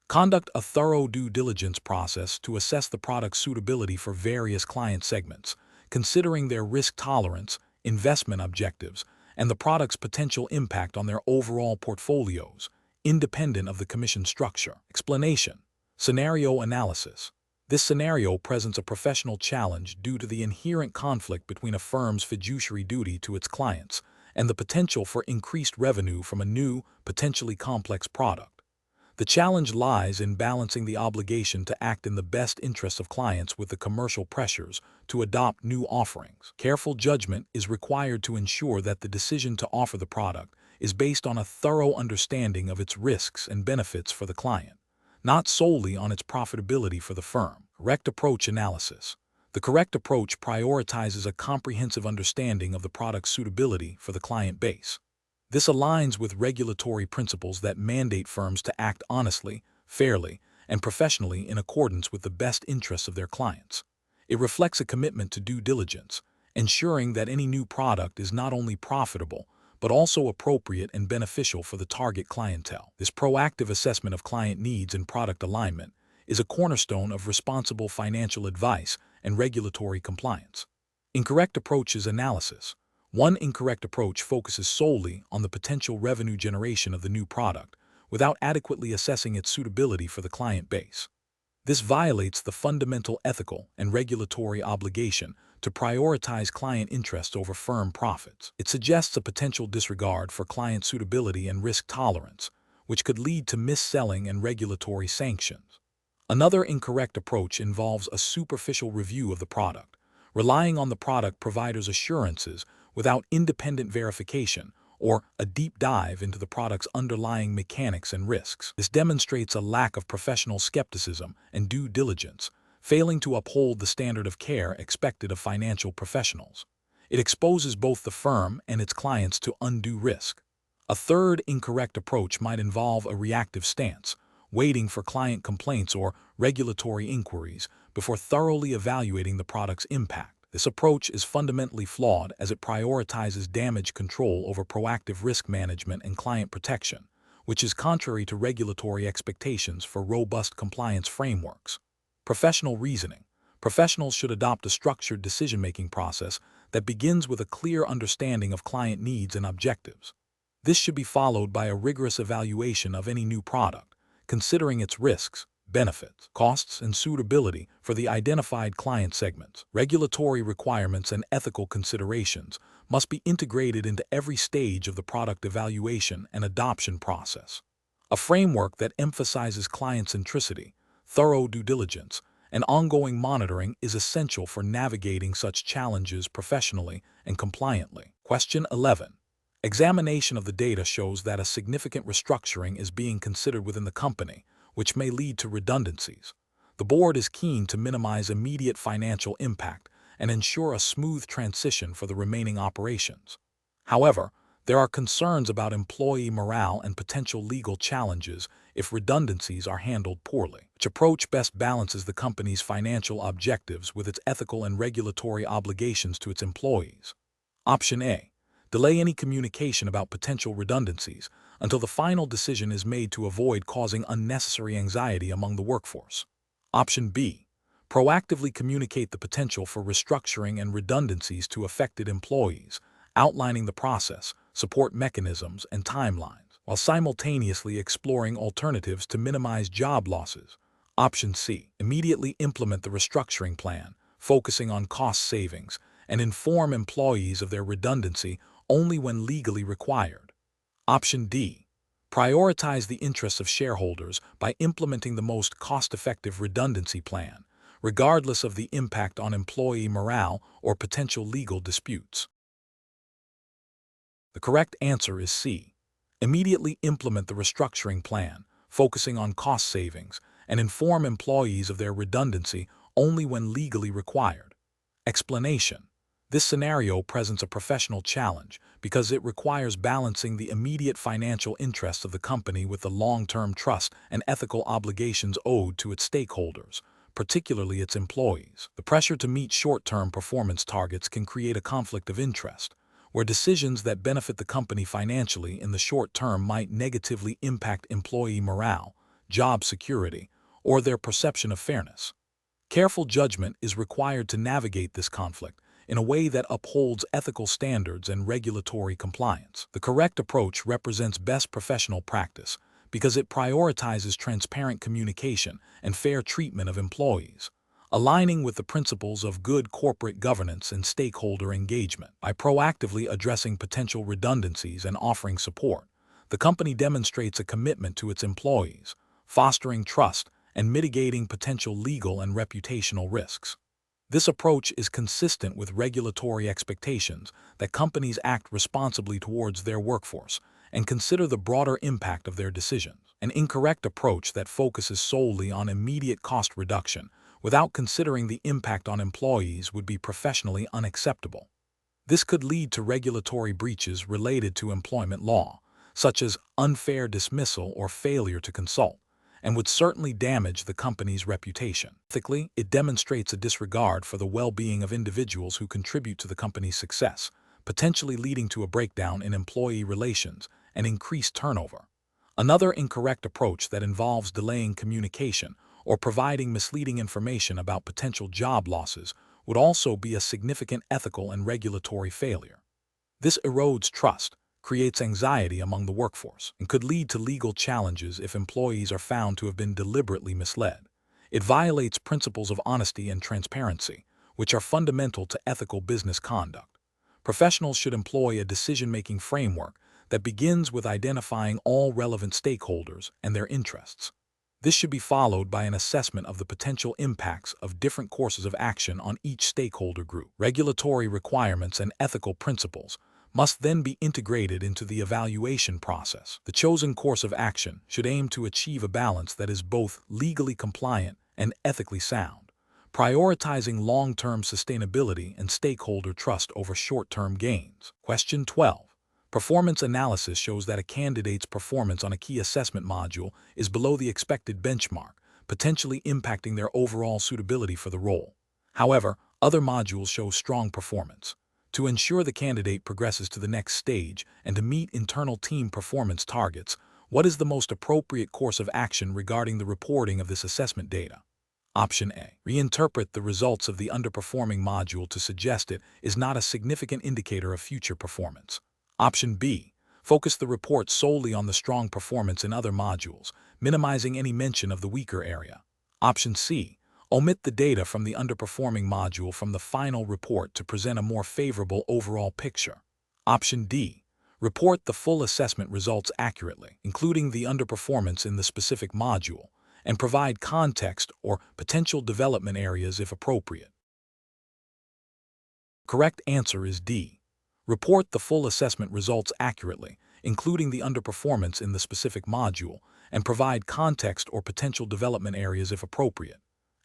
A: Conduct a thorough due diligence process to assess the product's suitability for various client segments, considering their risk tolerance, investment objectives, and the product's potential impact on their overall portfolios, independent of the commission structure. Explanation. Scenario analysis. This scenario presents a professional challenge due to the inherent conflict between a firm's fiduciary duty to its clients and the potential for increased revenue from a new, potentially complex product. The challenge lies in balancing the obligation to act in the best interests of clients with the commercial pressures to adopt new offerings. Careful judgment is required to ensure that the decision to offer the product is based on a thorough understanding of its risks and benefits for the client, not solely on its profitability for the firm. Correct approach analysis. The correct approach prioritizes a comprehensive understanding of the product's suitability for the client base. This aligns with regulatory principles that mandate firms to act honestly, fairly, and professionally in accordance with the best interests of their clients. It reflects a commitment to due diligence, ensuring that any new product is not only profitable, but also appropriate and beneficial for the target clientele. This proactive assessment of client needs and product alignment is a cornerstone of responsible financial advice and regulatory compliance. Incorrect approaches analysis. One incorrect approach focuses solely on the potential revenue generation of the new product without adequately assessing its suitability for the client base. This violates the fundamental ethical and regulatory obligation to prioritize client interests over firm profits. It suggests a potential disregard for client suitability and risk tolerance, which could lead to mis-selling and regulatory sanctions. Another incorrect approach involves a superficial review of the product, relying on the product provider's assurances without independent verification or a deep dive into the product's underlying mechanics and risks. This demonstrates a lack of professional skepticism and due diligence, failing to uphold the standard of care expected of financial professionals. It exposes both the firm and its clients to undue risk. A third incorrect approach might involve a reactive stance, waiting for client complaints or regulatory inquiries before thoroughly evaluating the product's impact. This approach is fundamentally flawed as it prioritizes damage control over proactive risk management and client protection, which is contrary to regulatory expectations for robust compliance frameworks. Professional reasoning. Professionals should adopt a structured decision-making process that begins with a clear understanding of client needs and objectives. This should be followed by a rigorous evaluation of any new product, considering its risks, benefits, costs, and suitability for the identified client segments. Regulatory requirements and ethical considerations must be integrated into every stage of the product evaluation and adoption process. A framework that emphasizes client centricity, thorough due diligence, and ongoing monitoring is essential for navigating such challenges professionally and compliantly. Question 11. Examination of the data shows that a significant restructuring is being considered within the company, which may lead to redundancies. The board is keen to minimize immediate financial impact and ensure a smooth transition for the remaining operations. However, there are concerns about employee morale and potential legal challenges if redundancies are handled poorly. Which approach best balances the company's financial objectives with its ethical and regulatory obligations to its employees? Option A. Delay any communication about potential redundancies until the final decision is made to avoid causing unnecessary anxiety among the workforce. Option B. Proactively communicate the potential for restructuring and redundancies to affected employees, outlining the process, support mechanisms, and timelines, while simultaneously exploring alternatives to minimize job losses. Option C. Immediately implement the restructuring plan, focusing on cost savings, and inform employees of their redundancy only when legally required. Option D. Prioritize the interests of shareholders by implementing the most cost-effective redundancy plan, regardless of the impact on employee morale or potential legal disputes. The correct answer is C. Immediately implement the restructuring plan, focusing on cost savings, and inform employees of their redundancy only when legally required. Explanation. This scenario presents a professional challenge because it requires balancing the immediate financial interests of the company with the long-term trust and ethical obligations owed to its stakeholders, particularly its employees. The pressure to meet short-term performance targets can create a conflict of interest, where decisions that benefit the company financially in the short term might negatively impact employee morale, job security, or their perception of fairness. Careful judgment is required to navigate this conflict in a way that upholds ethical standards and regulatory compliance. The correct approach represents best professional practice because it prioritizes transparent communication and fair treatment of employees, aligning with the principles of good corporate governance and stakeholder engagement. By proactively addressing potential redundancies and offering support, the company demonstrates a commitment to its employees, fostering trust and mitigating potential legal and reputational risks. This approach is consistent with regulatory expectations that companies act responsibly towards their workforce and consider the broader impact of their decisions. An incorrect approach that focuses solely on immediate cost reduction without considering the impact on employees would be professionally unacceptable. This could lead to regulatory breaches related to employment law, such as unfair dismissal or failure to consult, and would certainly damage the company's reputation. Ethically, it demonstrates a disregard for the well-being of individuals who contribute to the company's success, potentially leading to a breakdown in employee relations and increased turnover. Another incorrect approach that involves delaying communication or providing misleading information about potential job losses would also be a significant ethical and regulatory failure. This erodes trust, creates anxiety among the workforce, and could lead to legal challenges if employees are found to have been deliberately misled. It violates principles of honesty and transparency, which are fundamental to ethical business conduct. Professionals should employ a decision-making framework that begins with identifying all relevant stakeholders and their interests. This should be followed by an assessment of the potential impacts of different courses of action on each stakeholder group. Regulatory requirements and ethical principles must then be integrated into the evaluation process. The chosen course of action should aim to achieve a balance that is both legally compliant and ethically sound, prioritizing long-term sustainability and stakeholder trust over short-term gains. Question 12. Performance analysis shows that a candidate's performance on a key assessment module is below the expected benchmark, potentially impacting their overall suitability for the role. However, other modules show strong performance. To ensure the candidate progresses to the next stage and to meet internal team performance targets, what is the most appropriate course of action regarding the reporting of this assessment data? Option A. Reinterpret the results of the underperforming module to suggest it is not a significant indicator of future performance. Option B. Focus the report solely on the strong performance in other modules, minimizing any mention of the weaker area. Option C. Omit the data from the underperforming module from the final report to present a more favorable overall picture. Option D. Report the full assessment results accurately, including the underperformance in the specific module, and provide context or potential development areas if appropriate. Correct answer is D. Report the full assessment results accurately, including the underperformance in the specific module, and provide context or potential development areas if appropriate.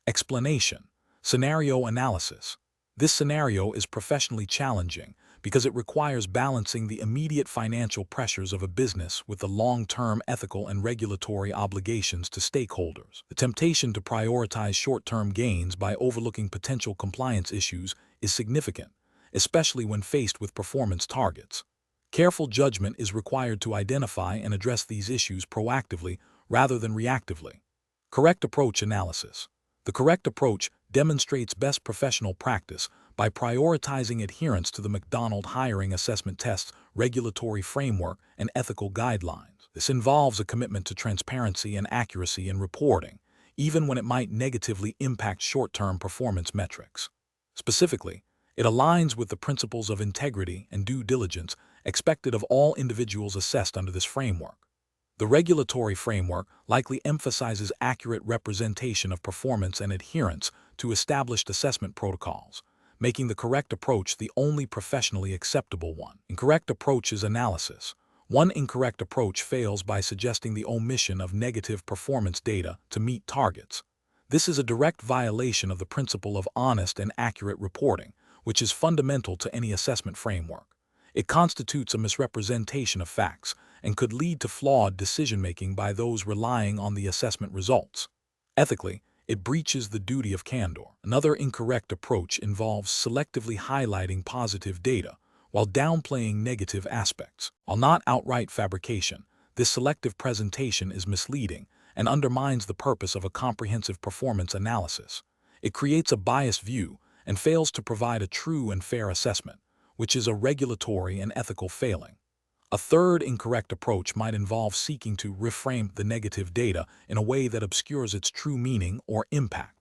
A: Explanation. Scenario analysis. This scenario is professionally challenging because it requires balancing the immediate financial pressures of a business with the long-term ethical and regulatory obligations to stakeholders. The temptation to prioritize short-term gains by overlooking potential compliance issues is significant, especially when faced with performance targets. Careful judgment is required to identify and address these issues proactively rather than reactively. Correct approach analysis. The correct approach demonstrates best professional practice by prioritizing adherence to the McDonald hiring assessment test's regulatory framework and ethical guidelines. This involves a commitment to transparency and accuracy in reporting, even when it might negatively impact short-term performance metrics. Specifically, it aligns with the principles of integrity and due diligence expected of all individuals assessed under this framework. The regulatory framework likely emphasizes accurate representation of performance and adherence to established assessment protocols, making the correct approach the only professionally acceptable one. Incorrect approach is analysis, One incorrect approach fails by suggesting the omission of negative performance data to meet targets. This is a direct violation of the principle of honest and accurate reporting, which is fundamental to any assessment framework. It constitutes a misrepresentation of facts and could lead to flawed decision-making by those relying on the assessment results. Ethically, it breaches the duty of candor. Another incorrect approach involves selectively highlighting positive data while downplaying negative aspects. While not outright fabrication, this selective presentation is misleading and undermines the purpose of a comprehensive performance analysis. It creates a biased view and fails to provide a true and fair assessment, which is a regulatory and ethical failing. A third incorrect approach might involve seeking to reframe the negative data in a way that obscures its true meaning or impact.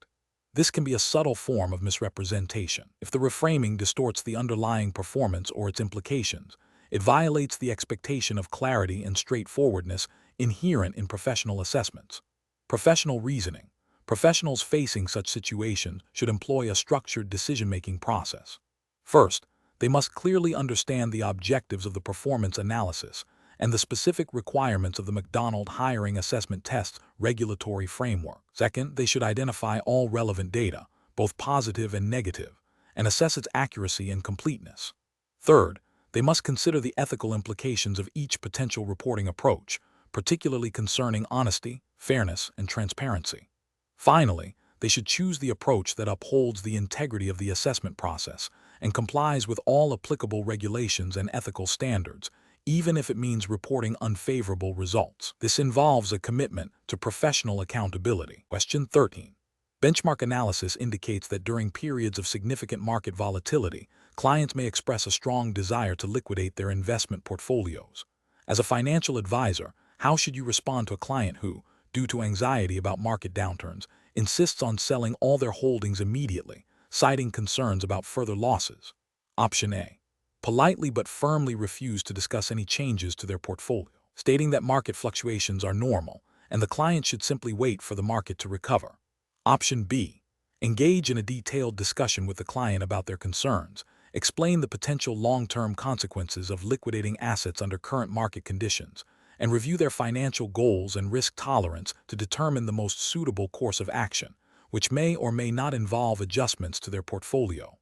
A: This can be a subtle form of misrepresentation. If the reframing distorts the underlying performance or its implications, it violates the expectation of clarity and straightforwardness inherent in professional assessments. Professional reasoning. Professionals facing such situations should employ a structured decision-making process. First, they must clearly understand the objectives of the performance analysis and the specific requirements of the McDonald hiring assessment test's regulatory framework. Second, they should identify all relevant data, both positive and negative, and assess its accuracy and completeness. Third, they must consider the ethical implications of each potential reporting approach, particularly concerning honesty, fairness, and transparency. Finally, they should choose the approach that upholds the integrity of the assessment process and complies with all applicable regulations and ethical standards, even if it means reporting unfavorable results. This involves a commitment to professional accountability. Question 13. Benchmark analysis indicates that during periods of significant market volatility, clients may express a strong desire to liquidate their investment portfolios. As a financial advisor, how should you respond to a client who, due to anxiety about market downturns, insists on selling all their holdings immediately, citing concerns about further losses? Option A. Politely but firmly refuse to discuss any changes to their portfolio, stating that market fluctuations are normal and the client should simply wait for the market to recover. Option B. Engage in a detailed discussion with the client about their concerns, explain the potential long-term consequences of liquidating assets under current market conditions, and review their financial goals and risk tolerance to determine the most suitable course of action, which may or may not involve adjustments to their portfolio.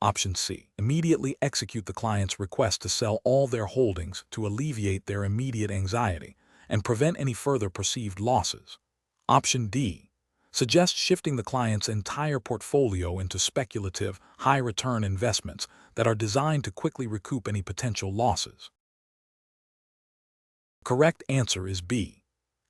A: Option C. Immediately execute the client's request to sell all their holdings to alleviate their immediate anxiety and prevent any further perceived losses. Option D. Suggest shifting the client's entire portfolio into speculative, high-return investments that are designed to quickly recoup any potential losses. Correct answer is B.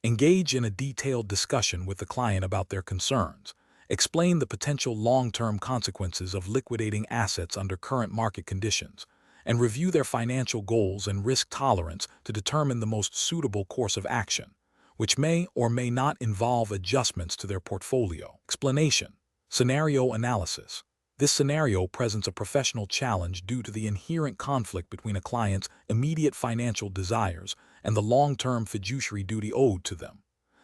A: Engage in a detailed discussion with the client about their concerns. Explain the potential long-term consequences of liquidating assets under current market conditions, and review their financial goals and risk tolerance to determine the most suitable course of action, which may or may not involve adjustments to their portfolio. Explanation. Scenario analysis. This scenario presents a professional challenge due to the inherent conflict between a client's immediate financial desires and the long-term fiduciary duty owed to them.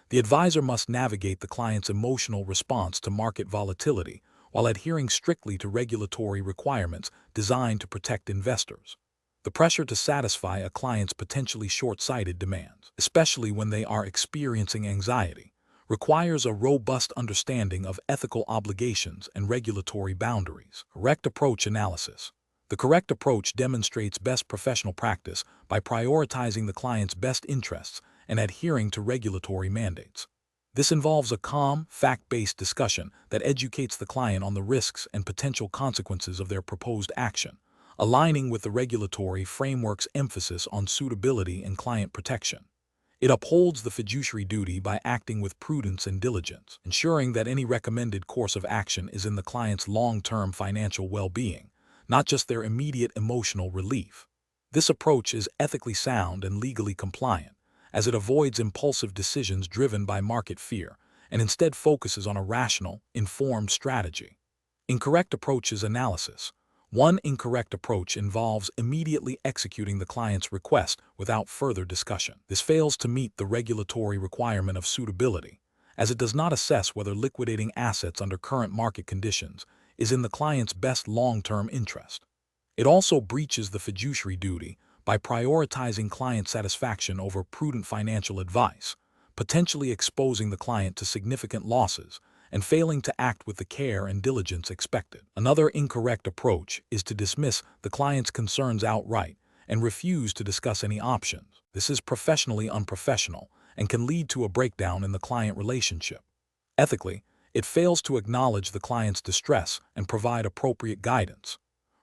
A: The advisor must navigate the client's emotional response to market volatility while adhering strictly to regulatory requirements designed to protect investors. The pressure to satisfy a client's potentially short-sighted demands, especially when they are experiencing anxiety, requires a robust understanding of ethical obligations and regulatory boundaries. Correct approach analysis. The correct approach demonstrates best professional practice by prioritizing the client's best interests and adhering to regulatory mandates. This involves a calm, fact-based discussion that educates the client on the risks and potential consequences of their proposed action, aligning with the regulatory framework's emphasis on suitability and client protection. It upholds the fiduciary duty by acting with prudence and diligence, ensuring that any recommended course of action is in the client's long-term financial well-being, not just their immediate emotional relief. This approach is ethically sound and legally compliant, as it avoids impulsive decisions driven by market fear and instead focuses on a rational, informed strategy. Incorrect approaches analysis. One incorrect approach involves immediately executing the client's request without further discussion. This fails to meet the regulatory requirement of suitability, as it does not assess whether liquidating assets under current market conditions is in the client's best long-term interest. It also breaches the fiduciary duty by prioritizing client satisfaction over prudent financial advice, potentially exposing the client to significant losses, and failing to act with the care and diligence expected. Another incorrect approach is to dismiss the client's concerns outright and refuse to discuss any options. This is professionally unprofessional and can lead to a breakdown in the client relationship. Ethically, it fails to acknowledge the client's distress and provide appropriate guidance.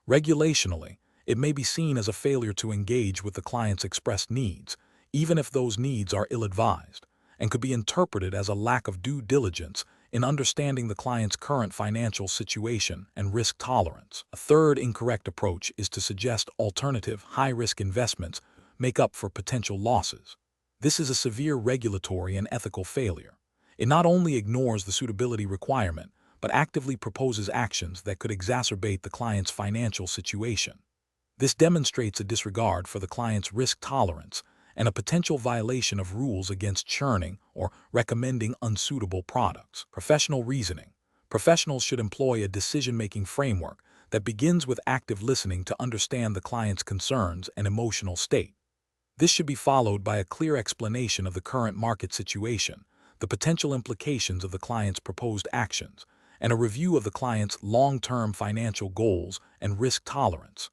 A: Regulationally, it may be seen as a failure to engage with the client's expressed needs, even if those needs are ill-advised, and could be interpreted as a lack of due diligence in understanding the client's current financial situation and risk tolerance. A third incorrect approach is to suggest alternative, high-risk investments make up for potential losses. This is a severe regulatory and ethical failure. It not only ignores the suitability requirement, but actively proposes actions that could exacerbate the client's financial situation. This demonstrates a disregard for the client's risk tolerance and a potential violation of rules against churning or recommending unsuitable products. Professional reasoning. Professionals should employ a decision-making framework that begins with active listening to understand the client's concerns and emotional state. This should be followed by a clear explanation of the current market situation, the potential implications of the client's proposed actions, and a review of the client's long-term financial goals and risk tolerance.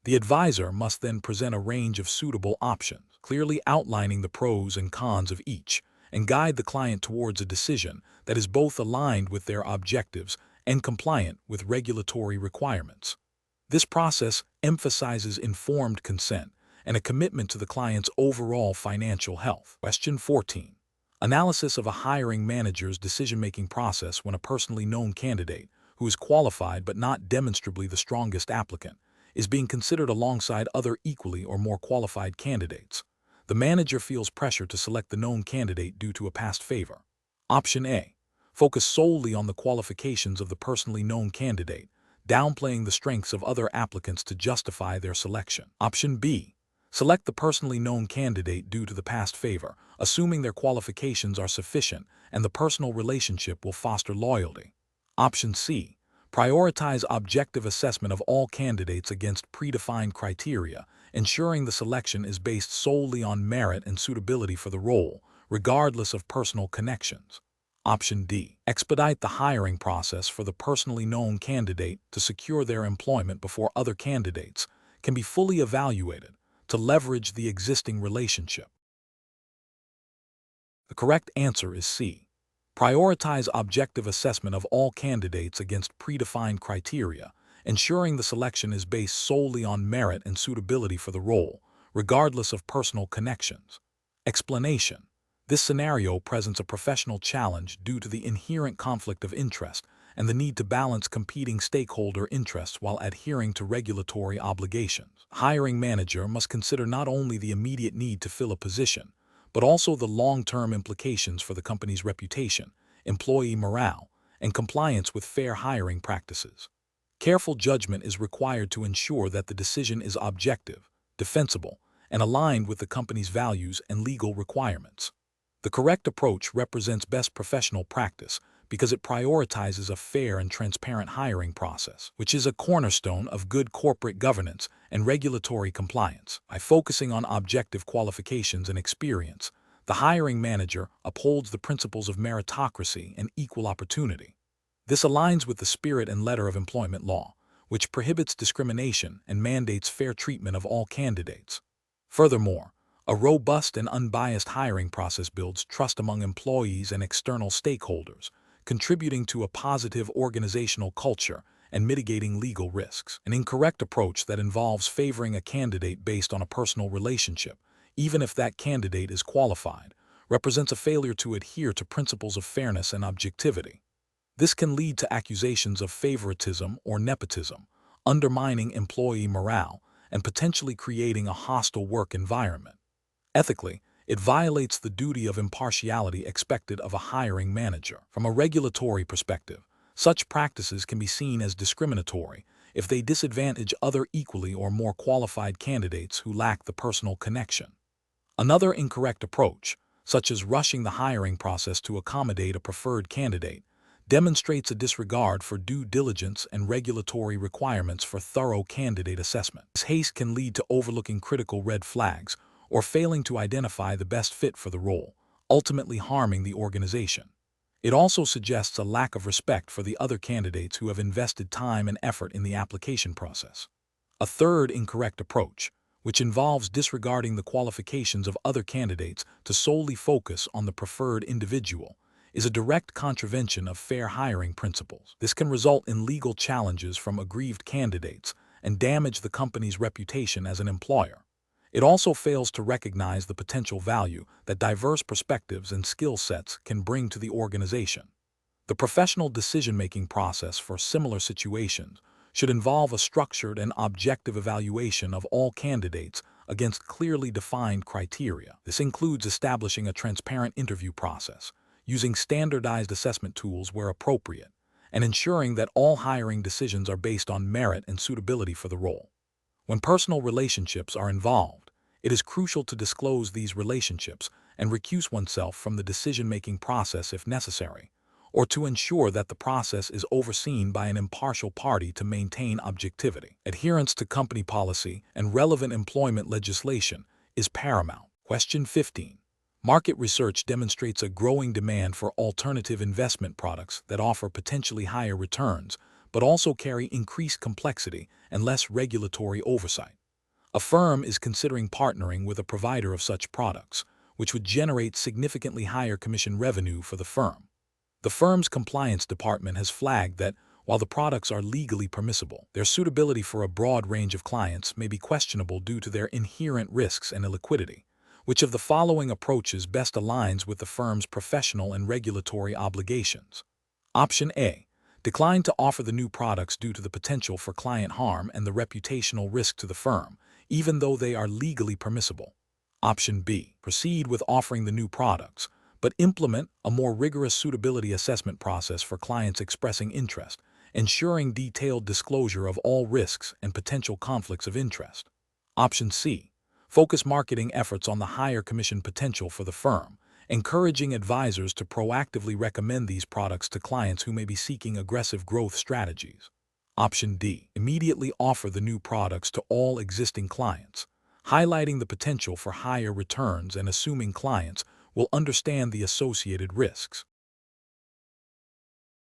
A: The advisor must then present a range of suitable options, clearly outlining the pros and cons of each, and guide the client towards a decision that is both aligned with their objectives and compliant with regulatory requirements. This process emphasizes informed consent and a commitment to the client's overall financial health. Question 14. Analysis of a hiring manager's decision-making process when a personally known candidate, who is qualified but not demonstrably the strongest applicant, is being considered alongside other equally or more qualified candidates. The manager feels pressure to select the known candidate due to a past favor. Option A. Focus solely on the qualifications of the personally known candidate, downplaying the strengths of other applicants to justify their selection. Option B. Select the personally known candidate due to the past favor, assuming their qualifications are sufficient and the personal relationship will foster loyalty. Option C. Prioritize objective assessment of all candidates against predefined criteria, ensuring the selection is based solely on merit and suitability for the role, regardless of personal connections. Option D. Expedite the hiring process for the personally known candidate to secure their employment before other candidates can be fully evaluated to leverage the existing relationship. The correct answer is C. Prioritize objective assessment of all candidates against predefined criteria, ensuring the selection is based solely on merit and suitability for the role, regardless of personal connections. Explanation. This scenario presents a professional challenge due to the inherent conflict of interest and the need to balance competing stakeholder interests while adhering to regulatory obligations. The hiring manager must consider not only the immediate need to fill a position, but also the long-term implications for the company's reputation, employee morale, and compliance with fair hiring practices. Careful judgment is required to ensure that the decision is objective, defensible, and aligned with the company's values and legal requirements. The correct approach represents best professional practice because it prioritizes a fair and transparent hiring process, which is a cornerstone of good corporate governance and regulatory compliance. By focusing on objective qualifications and experience, the hiring manager upholds the principles of meritocracy and equal opportunity. This aligns with the spirit and letter of employment law, which prohibits discrimination and mandates fair treatment of all candidates. Furthermore, a robust and unbiased hiring process builds trust among employees and external stakeholders, contributing to a positive organizational culture and mitigating legal risks. An incorrect approach that involves favoring a candidate based on a personal relationship, even if that candidate is qualified, represents a failure to adhere to principles of fairness and objectivity. This can lead to accusations of favoritism or nepotism, undermining employee morale and potentially creating a hostile work environment. Ethically, it violates the duty of impartiality expected of a hiring manager. From a regulatory perspective, such practices can be seen as discriminatory if they disadvantage other equally or more qualified candidates who lack the personal connection. Another incorrect approach, such as rushing the hiring process to accommodate a preferred candidate, demonstrates a disregard for due diligence and regulatory requirements for thorough candidate assessment. This haste can lead to overlooking critical red flags or failing to identify the best fit for the role, ultimately harming the organization. It also suggests a lack of respect for the other candidates who have invested time and effort in the application process. A third incorrect approach, which involves disregarding the qualifications of other candidates to solely focus on the preferred individual, is a direct contravention of fair hiring principles. This can result in legal challenges from aggrieved candidates and damage the company's reputation as an employer. It also fails to recognize the potential value that diverse perspectives and skill sets can bring to the organization. The professional decision-making process for similar situations should involve a structured and objective evaluation of all candidates against clearly defined criteria. This includes establishing a transparent interview process, using standardized assessment tools where appropriate, and ensuring that all hiring decisions are based on merit and suitability for the role. When personal relationships are involved, it is crucial to disclose these relationships and recuse oneself from the decision-making process if necessary, or to ensure that the process is overseen by an impartial party to maintain objectivity. Adherence to company policy and relevant employment legislation is paramount. Question 15. Market research demonstrates a growing demand for alternative investment products that offer potentially higher returns, but also carry increased complexity and less regulatory oversight. A firm is considering partnering with a provider of such products, which would generate significantly higher commission revenue for the firm. The firm's compliance department has flagged that, while the products are legally permissible, their suitability for a broad range of clients may be questionable due to their inherent risks and illiquidity. Which of the following approaches best aligns with the firm's professional and regulatory obligations? Option A. Decline to offer the new products due to the potential for client harm and the reputational risk to the firm, even though they are legally permissible. Option B. Proceed with offering the new products, but implement a more rigorous suitability assessment process for clients expressing interest, ensuring detailed disclosure of all risks and potential conflicts of interest. Option C. Focus marketing efforts on the higher commission potential for the firm, encouraging advisors to proactively recommend these products to clients who may be seeking aggressive growth strategies. Option D. Immediately offer the new products to all existing clients, highlighting the potential for higher returns and assuming clients will understand the associated risks.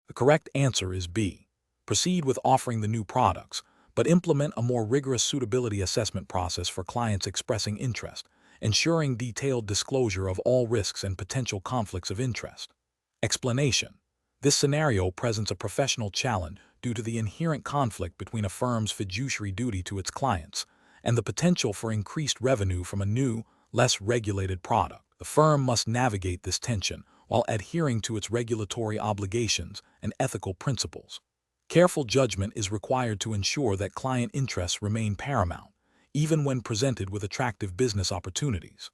A: The correct answer is B. Proceed with offering the new products, but implement a more rigorous suitability assessment process for clients expressing interest, ensuring detailed disclosure of all risks and potential conflicts of interest. Explanation. This scenario presents a professional challenge due to the inherent conflict between a firm's fiduciary duty to its clients and the potential for increased revenue from a new, less regulated product. The firm must navigate this tension while adhering to its regulatory obligations and ethical principles. Careful judgment is required to ensure that client interests remain paramount, even when presented with attractive business opportunities.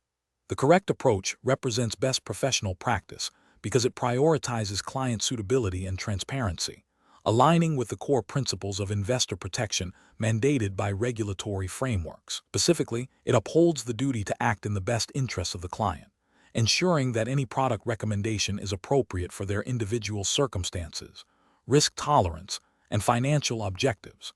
A: The correct approach represents best professional practice because it prioritizes client suitability and transparency, aligning with the core principles of investor protection mandated by regulatory frameworks. Specifically, it upholds the duty to act in the best interests of the client, ensuring that any product recommendation is appropriate for their individual circumstances, risk tolerance, and financial objectives.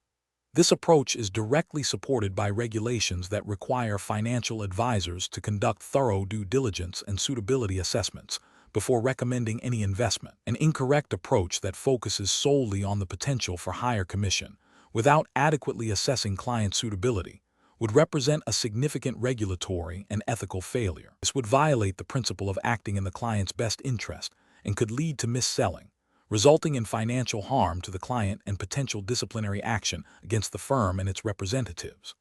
A: This approach is directly supported by regulations that require financial advisors to conduct thorough due diligence and suitability assessments before recommending any investment. An incorrect approach that focuses solely on the potential for higher commission without adequately assessing client suitability would represent a significant regulatory and ethical failure. This would violate the principle of acting in the client's best interest and could lead to mis-selling, resulting in financial harm to the client and potential disciplinary action against the firm and its representatives.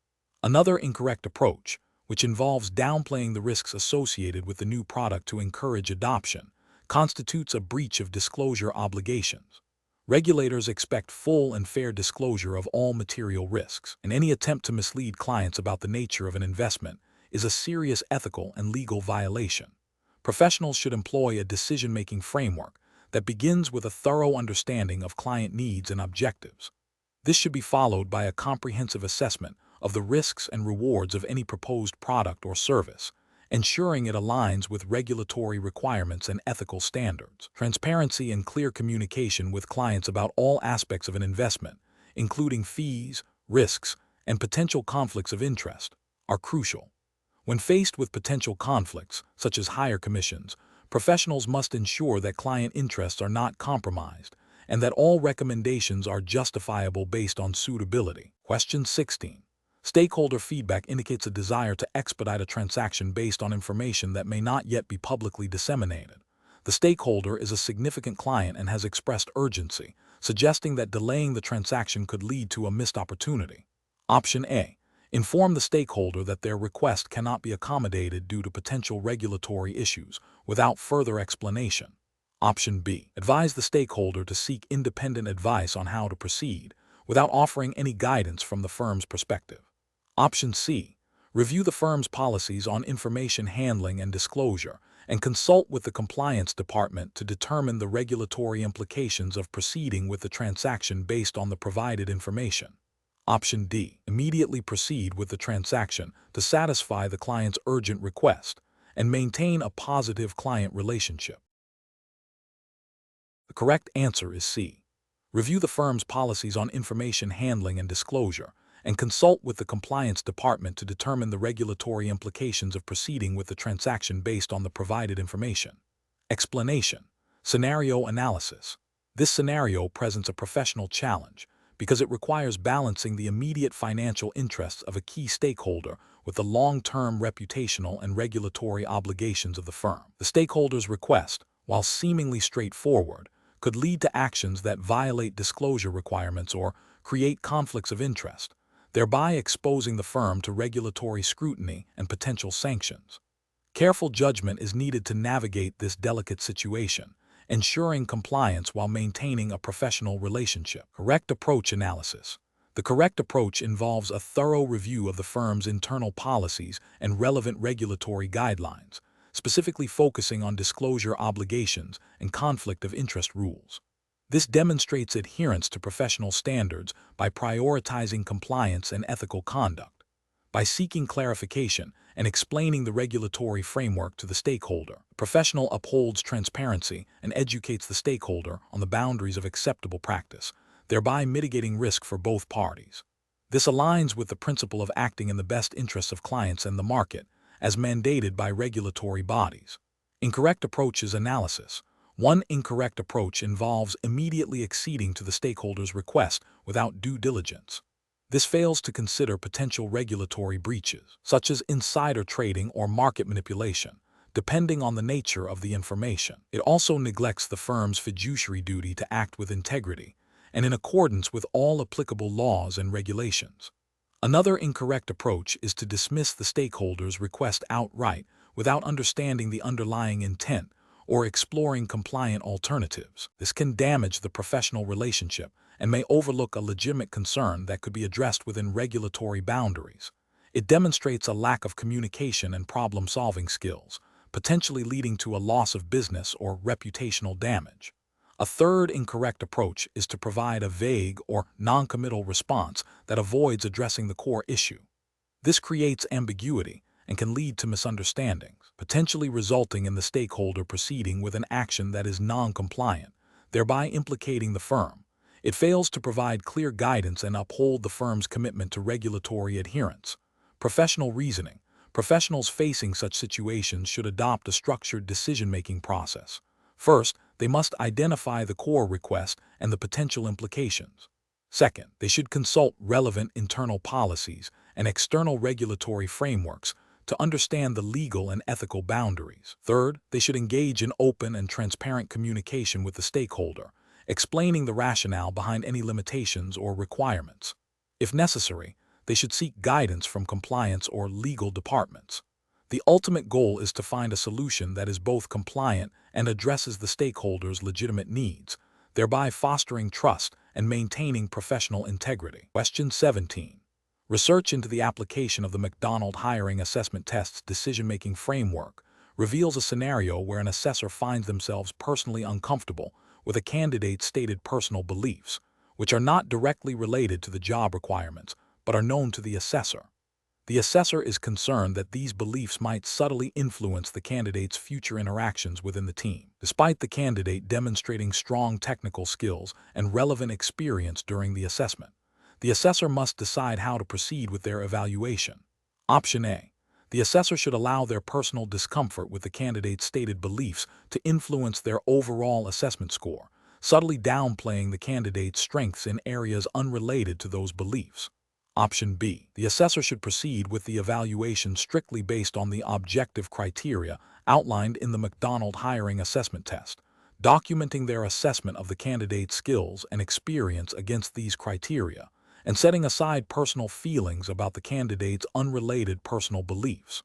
A: Another incorrect approach, which involves downplaying the risks associated with the new product to encourage adoption, constitutes a breach of disclosure obligations. Regulators expect full and fair disclosure of all material risks, and any attempt to mislead clients about the nature of an investment is a serious ethical and legal violation. Professionals should employ a decision-making framework that begins with a thorough understanding of client needs and objectives. This should be followed by a comprehensive assessment of the risks and rewards of any proposed product or service, ensuring it aligns with regulatory requirements and ethical standards. Transparency and clear communication with clients about all aspects of an investment, including fees, risks, and potential conflicts of interest, are crucial. When faced with potential conflicts, such as higher commissions, professionals must ensure that client interests are not compromised and that all recommendations are justifiable based on suitability. Question 16. Stakeholder feedback indicates a desire to expedite a transaction based on information that may not yet be publicly disseminated. The stakeholder is a significant client and has expressed urgency, suggesting that delaying the transaction could lead to a missed opportunity. Option A. Inform the stakeholder that their request cannot be accommodated due to potential regulatory issues without further explanation. Option B. Advise the stakeholder to seek independent advice on how to proceed without offering any guidance from the firm's perspective. Option C. Review the firm's policies on information handling and disclosure and consult with the compliance department to determine the regulatory implications of proceeding with the transaction based on the provided information. Option D. Immediately proceed with the transaction to satisfy the client's urgent request and maintain a positive client relationship. The correct answer is C. Review the firm's policies on information handling and disclosure and consult with the compliance department to determine the regulatory implications of proceeding with the transaction based on the provided information. Explanation. Scenario analysis. This scenario presents a professional challenge because it requires balancing the immediate financial interests of a key stakeholder with the long-term reputational and regulatory obligations of the firm. The stakeholder's request, while seemingly straightforward, could lead to actions that violate disclosure requirements or create conflicts of interest, thereby exposing the firm to regulatory scrutiny and potential sanctions. Careful judgment is needed to navigate this delicate situation, ensuring compliance while maintaining a professional relationship. Correct approach analysis. The correct approach involves a thorough review of the firm's internal policies and relevant regulatory guidelines, specifically focusing on disclosure obligations and conflict of interest rules. This demonstrates adherence to professional standards by prioritizing compliance and ethical conduct. By seeking clarification and explaining the regulatory framework to the stakeholder, the professional upholds transparency and educates the stakeholder on the boundaries of acceptable practice, thereby mitigating risk for both parties. This aligns with the principle of acting in the best interests of clients and the market, as mandated by regulatory bodies. Incorrect approaches analysis. One incorrect approach involves immediately acceding to the stakeholder's request without due diligence. This fails to consider potential regulatory breaches, such as insider trading or market manipulation, depending on the nature of the information. It also neglects the firm's fiduciary duty to act with integrity and in accordance with all applicable laws and regulations. Another incorrect approach is to dismiss the stakeholder's request outright without understanding the underlying intent or exploring compliant alternatives. This can damage the professional relationship and may overlook a legitimate concern that could be addressed within regulatory boundaries. It demonstrates a lack of communication and problem-solving skills, potentially leading to a loss of business or reputational damage. A third incorrect approach is to provide a vague or non-committal response that avoids addressing the core issue. This creates ambiguity and can lead to misunderstandings, potentially resulting in the stakeholder proceeding with an action that is non-compliant, thereby implicating the firm. It fails to provide clear guidance and uphold the firm's commitment to regulatory adherence. Professional reasoning. Professionals facing such situations should adopt a structured decision-making process. First, they must identify the core request and the potential implications. Second, they should consult relevant internal policies and external regulatory frameworks to understand the legal and ethical boundaries. Third, they should engage in open and transparent communication with the stakeholder, explaining the rationale behind any limitations or requirements. If necessary, they should seek guidance from compliance or legal departments. The ultimate goal is to find a solution that is both compliant and addresses the stakeholder's legitimate needs, thereby fostering trust and maintaining professional integrity. Question 17. Research into the application of the McDonald Hiring Assessment Test's decision-making framework reveals a scenario where an assessor finds themselves personally uncomfortable with a candidate's stated personal beliefs, which are not directly related to the job requirements, but are known to the assessor. The assessor is concerned that these beliefs might subtly influence the candidate's future interactions within the team. Despite the candidate demonstrating strong technical skills and relevant experience during the assessment, the assessor must decide how to proceed with their evaluation. Option A. The assessor should allow their personal discomfort with the candidate's stated beliefs to influence their overall assessment score, subtly downplaying the candidate's strengths in areas unrelated to those beliefs. Option B. The assessor should proceed with the evaluation strictly based on the objective criteria outlined in the McDonald hiring assessment test, documenting their assessment of the candidate's skills and experience against these criteria, and setting aside personal feelings about the candidate's unrelated personal beliefs.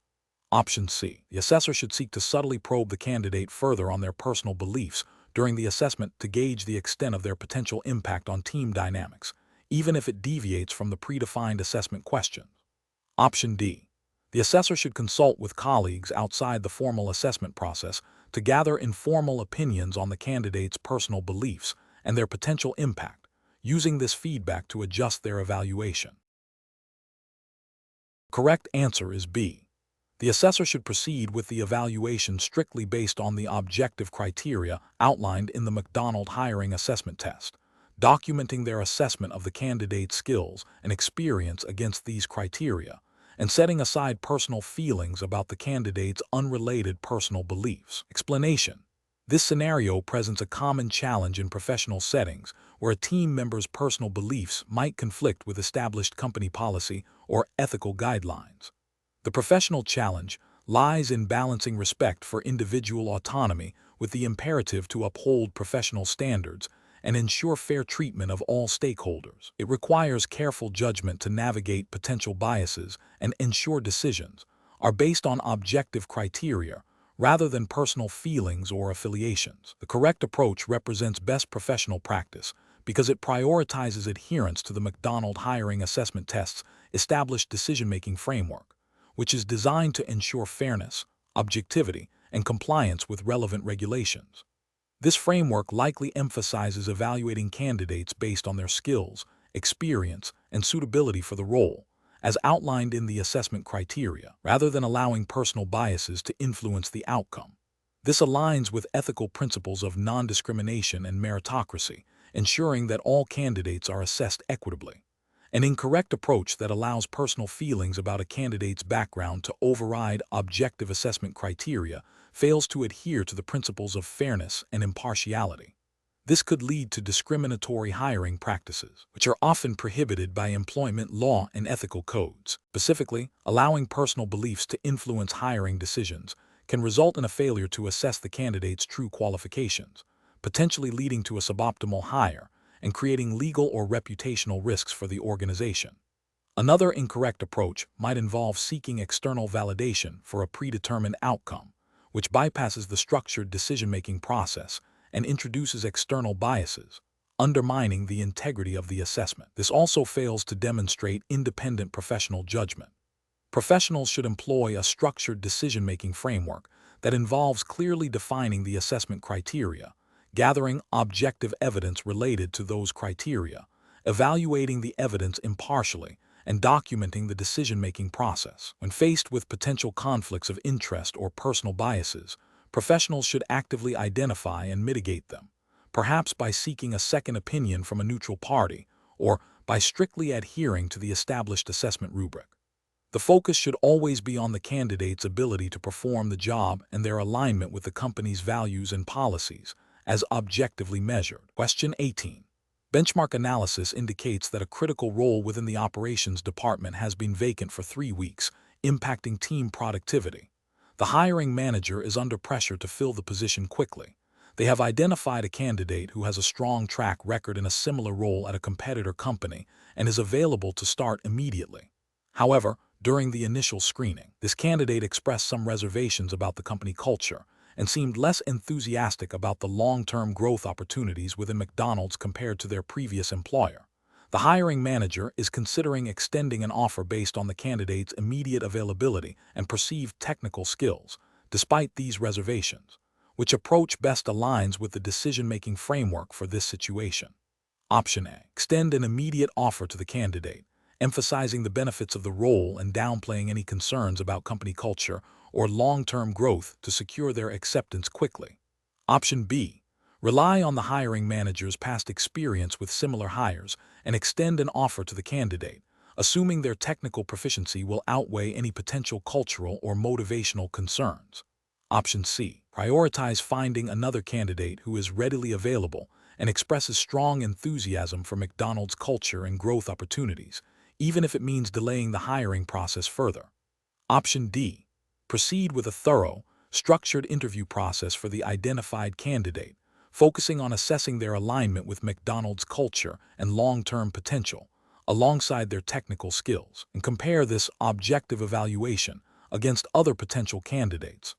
A: Option C. The assessor should seek to subtly probe the candidate further on their personal beliefs during the assessment to gauge the extent of their potential impact on team dynamics, even if it deviates from the predefined assessment questions. Option D. The assessor should consult with colleagues outside the formal assessment process to gather informal opinions on the candidate's personal beliefs and their potential impact, using this feedback to adjust their evaluation. The correct answer is B. The assessor should proceed with the evaluation strictly based on the objective criteria outlined in the McDonald hiring assessment test, documenting their assessment of the candidate's skills and experience against these criteria, and setting aside personal feelings about the candidate's unrelated personal beliefs. Explanation. This scenario presents a common challenge in professional settings where a team member's personal beliefs might conflict with established company policy or ethical guidelines. The professional challenge lies in balancing respect for individual autonomy with the imperative to uphold professional standards and ensure fair treatment of all stakeholders. It requires careful judgment to navigate potential biases and ensure decisions are based on objective criteria rather than personal feelings or affiliations. The correct approach represents best professional practice because it prioritizes adherence to the McDonald hiring assessment test's established decision-making framework, which is designed to ensure fairness, objectivity, and compliance with relevant regulations. This framework likely emphasizes evaluating candidates based on their skills, experience, and suitability for the role, as outlined in the assessment criteria, rather than allowing personal biases to influence the outcome. This aligns with ethical principles of non-discrimination and meritocracy, ensuring that all candidates are assessed equitably. An incorrect approach that allows personal feelings about a candidate's background to override objective assessment criteria fails to adhere to the principles of fairness and impartiality. This could lead to discriminatory hiring practices, which are often prohibited by employment law and ethical codes. Specifically, allowing personal beliefs to influence hiring decisions can result in a failure to assess the candidate's true qualifications, potentially leading to a suboptimal hire and creating legal or reputational risks for the organization. Another incorrect approach might involve seeking external validation for a predetermined outcome, which bypasses the structured decision-making process and introduces external biases, undermining the integrity of the assessment. This also fails to demonstrate independent professional judgment. Professionals should employ a structured decision-making framework that involves clearly defining the assessment criteria, gathering objective evidence related to those criteria, evaluating the evidence impartially, and documenting the decision-making process. When faced with potential conflicts of interest or personal biases, professionals should actively identify and mitigate them, perhaps by seeking a second opinion from a neutral party or by strictly adhering to the established assessment rubric. The focus should always be on the candidate's ability to perform the job and their alignment with the company's values and policies, as objectively measured. Question 18. Benchmark analysis indicates that a critical role within the operations department has been vacant for 3 weeks, impacting team productivity. The hiring manager is under pressure to fill the position quickly. They have identified a candidate who has a strong track record in a similar role at a competitor company and is available to start immediately. However, during the initial screening, this candidate expressed some reservations about the company culture and seemed less enthusiastic about the long-term growth opportunities within McDonald's compared to their previous employer. The hiring manager is considering extending an offer based on the candidate's immediate availability and perceived technical skills, despite these reservations. Which approach best aligns with the decision-making framework for this situation? Option A. Extend an immediate offer to the candidate, emphasizing the benefits of the role and downplaying any concerns about company culture or long-term growth to secure their acceptance quickly. Option B. Rely on the hiring manager's past experience with similar hires and extend an offer to the candidate, assuming their technical proficiency will outweigh any potential cultural or motivational concerns. Option C. Prioritize finding another candidate who is readily available and expresses strong enthusiasm for McDonald's culture and growth opportunities, even if it means delaying the hiring process further. Option D. Proceed with a thorough, structured interview process for the identified candidate, focusing on assessing their alignment with McDonald's culture and long-term potential, alongside their technical skills, and compare this objective evaluation against other potential candidates.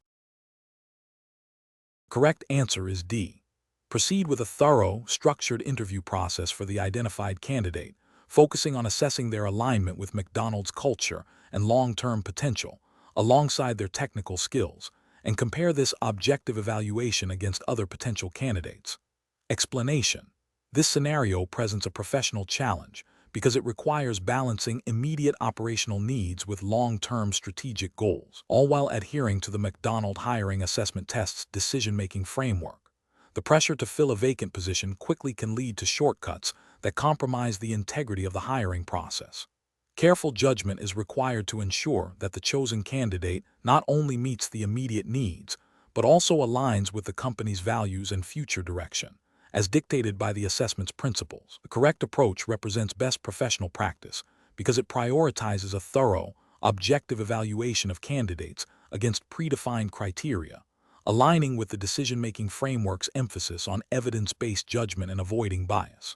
A: Correct answer is D. Proceed with a thorough, structured interview process for the identified candidate, focusing on assessing their alignment with McDonald's culture and long-term potential, alongside their technical skills, and compare this objective evaluation against other potential candidates. Explanation: this scenario presents a professional challenge because it requires balancing immediate operational needs with long-term strategic goals, all while adhering to the McDonald Hiring Assessment Test's decision-making framework. The pressure to fill a vacant position quickly can lead to shortcuts that compromise the integrity of the hiring process. Careful judgment is required to ensure that the chosen candidate not only meets the immediate needs, but also aligns with the company's values and future direction, as dictated by the assessment's principles. The correct approach represents best professional practice because it prioritizes a thorough, objective evaluation of candidates against predefined criteria, aligning with the decision-making framework's emphasis on evidence-based judgment and avoiding bias.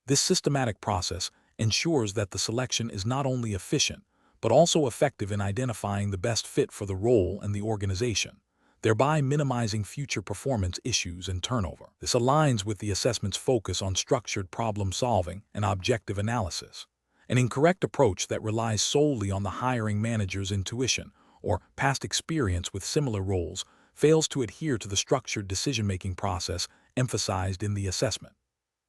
A: This systematic process ensures that the selection is not only efficient, but also effective in identifying the best fit for the role and the organization, thereby minimizing future performance issues and turnover. This aligns with the assessment's focus on structured problem-solving and objective analysis. An incorrect approach that relies solely on the hiring manager's intuition or past experience with similar roles fails to adhere to the structured decision-making process emphasized in the assessment.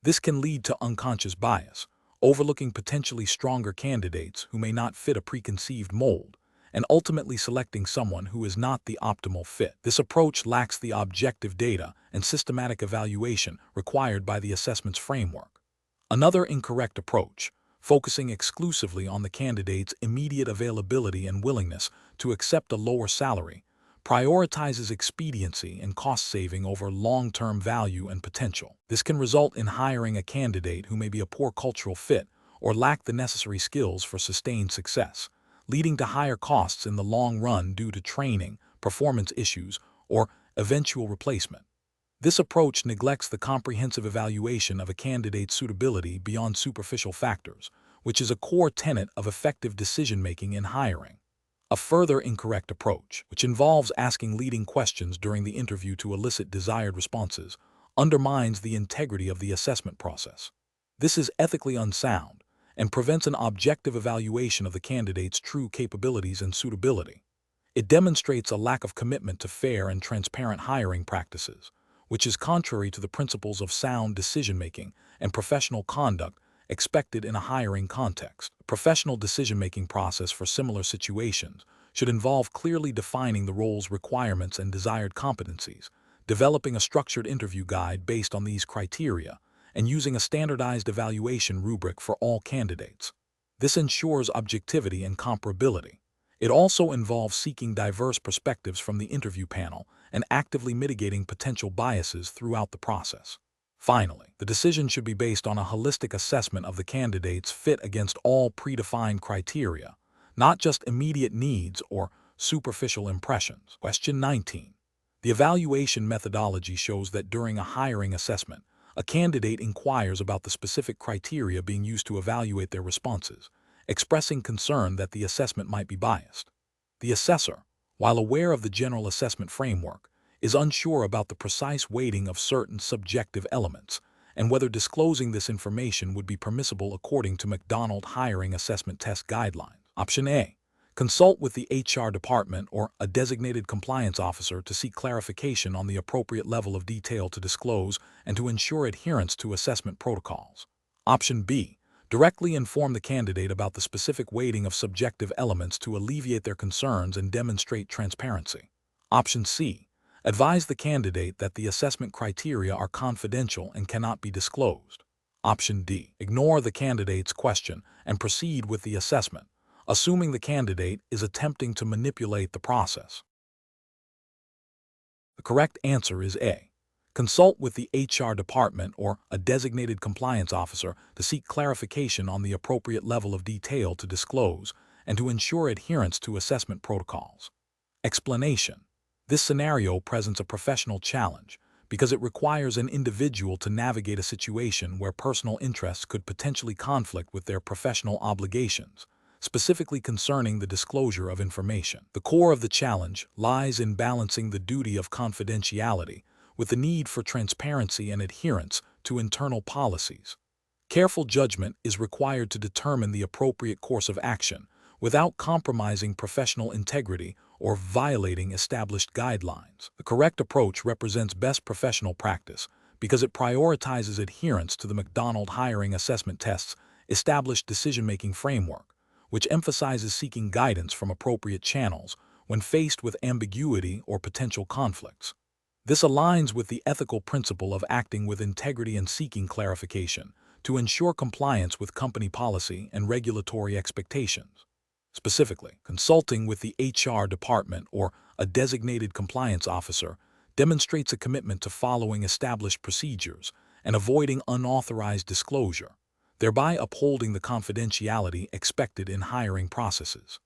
A: This can lead to unconscious bias, overlooking potentially stronger candidates who may not fit a preconceived mold, and ultimately selecting someone who is not the optimal fit. This approach lacks the objective data and systematic evaluation required by the assessment's framework. Another incorrect approach, focusing exclusively on the candidate's immediate availability and willingness to accept a lower salary, prioritizes expediency and cost-saving over long-term value and potential. This can result in hiring a candidate who may be a poor cultural fit or lack the necessary skills for sustained success, leading to higher costs in the long run due to training, performance issues, or eventual replacement. This approach neglects the comprehensive evaluation of a candidate's suitability beyond superficial factors, which is a core tenet of effective decision-making in hiring. A further incorrect approach, which involves asking leading questions during the interview to elicit desired responses, undermines the integrity of the assessment process. This is ethically unsound and prevents an objective evaluation of the candidate's true capabilities and suitability. It demonstrates a lack of commitment to fair and transparent hiring practices, which is contrary to the principles of sound decision-making and professional conduct expected in a hiring context. A professional decision-making process for similar situations should involve clearly defining the role's requirements and desired competencies, developing a structured interview guide based on these criteria, and using a standardized evaluation rubric for all candidates. This ensures objectivity and comparability. It also involves seeking diverse perspectives from the interview panel and actively mitigating potential biases throughout the process. Finally, the decision should be based on a holistic assessment of the candidate's fit against all predefined criteria, not just immediate needs or superficial impressions. Question 19. The evaluation methodology shows that during a hiring assessment, a candidate inquires about the specific criteria being used to evaluate their responses, expressing concern that the assessment might be biased. The assessor, while aware of the general assessment framework, is unsure about the precise weighting of certain subjective elements and whether disclosing this information would be permissible according to McDonald Hiring Assessment Test guidelines. Option A. Consult with the HR department or a designated compliance officer to seek clarification on the appropriate level of detail to disclose and to ensure adherence to assessment protocols. Option B. Directly inform the candidate about the specific weighting of subjective elements to alleviate their concerns and demonstrate transparency. Option C. Advise the candidate that the assessment criteria are confidential and cannot be disclosed. Option D. Ignore the candidate's question and proceed with the assessment, assuming the candidate is attempting to manipulate the process. The correct answer is A. Consult with the HR department or a designated compliance officer to seek clarification on the appropriate level of detail to disclose and to ensure adherence to assessment protocols. Explanation. This scenario presents a professional challenge because it requires an individual to navigate a situation where personal interests could potentially conflict with their professional obligations, specifically concerning the disclosure of information. The core of the challenge lies in balancing the duty of confidentiality with the need for transparency and adherence to internal policies. Careful judgment is required to determine the appropriate course of action without compromising professional integrity or violating established guidelines. The correct approach represents best professional practice because it prioritizes adherence to the McDonald hiring assessment test's established decision-making framework, which emphasizes seeking guidance from appropriate channels when faced with ambiguity or potential conflicts. This aligns with the ethical principle of acting with integrity and seeking clarification to ensure compliance with company policy and regulatory expectations. Specifically, consulting with the HR department or a designated compliance officer demonstrates a commitment to following established procedures and avoiding unauthorized disclosure, thereby upholding the confidentiality expected in hiring processes.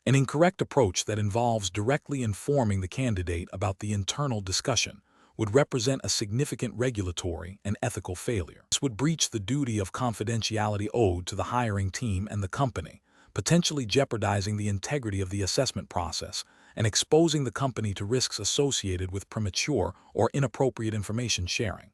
A: An incorrect approach that involves directly informing the candidate about the internal discussion would represent a significant regulatory and ethical failure. This would breach the duty of confidentiality owed to the hiring team and the company, potentially jeopardizing the integrity of the assessment process and exposing the company to risks associated with premature or inappropriate information sharing.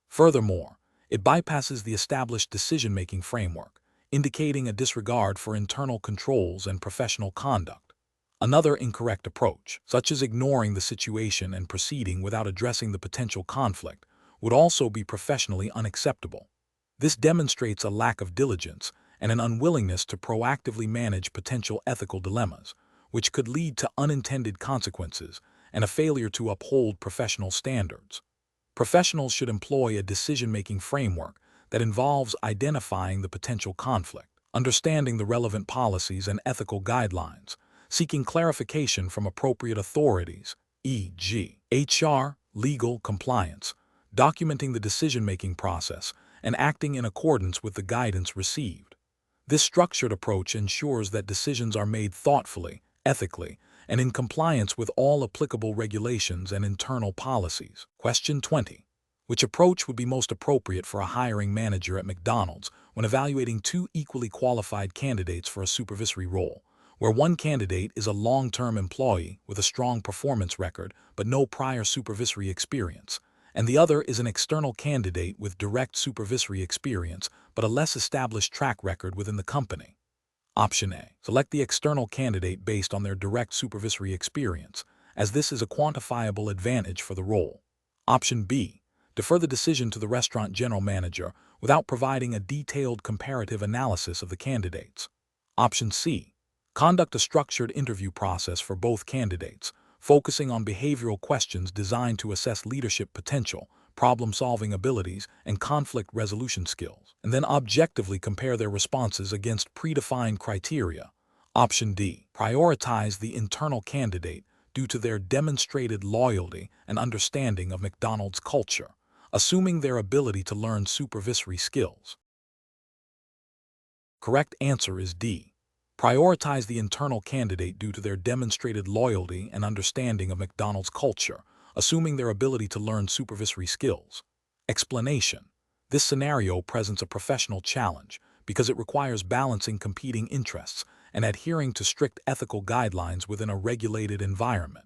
A: Furthermore, it bypasses the established decision-making framework, indicating a disregard for internal controls and professional conduct. Another incorrect approach, such as ignoring the situation and proceeding without addressing the potential conflict, would also be professionally unacceptable. This demonstrates a lack of diligence and an unwillingness to proactively manage potential ethical dilemmas, which could lead to unintended consequences and a failure to uphold professional standards. Professionals should employ a decision-making framework that involves identifying the potential conflict, understanding the relevant policies and ethical guidelines, seeking clarification from appropriate authorities, e.g., HR, legal, compliance, documenting the decision-making process, and acting in accordance with the guidance received. This structured approach ensures that decisions are made thoughtfully, ethically, and in compliance with all applicable regulations and internal policies. Question 20. Which approach would be most appropriate for a hiring manager at McDonald's when evaluating two equally qualified candidates for a supervisory role, where one candidate is a long-term employee with a strong performance record but no prior supervisory experience, and the other is an external candidate with direct supervisory experience but a less established track record within the company? Option A. Select the external candidate based on their direct supervisory experience, as this is a quantifiable advantage for the role. Option B. Defer the decision to the restaurant general manager without providing a detailed comparative analysis of the candidates. Option C. Conduct a structured interview process for both candidates, focusing on behavioral questions designed to assess leadership potential, problem-solving abilities, and conflict resolution skills, and then objectively compare their responses against predefined criteria. Option D. Prioritize the internal candidate due to their demonstrated loyalty and understanding of McDonald's culture, assuming their ability to learn supervisory skills. Correct answer is D. Prioritize the internal candidate due to their demonstrated loyalty and understanding of McDonald's culture, assuming their ability to learn supervisory skills. Explanation. This scenario presents a professional challenge because it requires balancing competing interests and adhering to strict ethical guidelines within a regulated environment.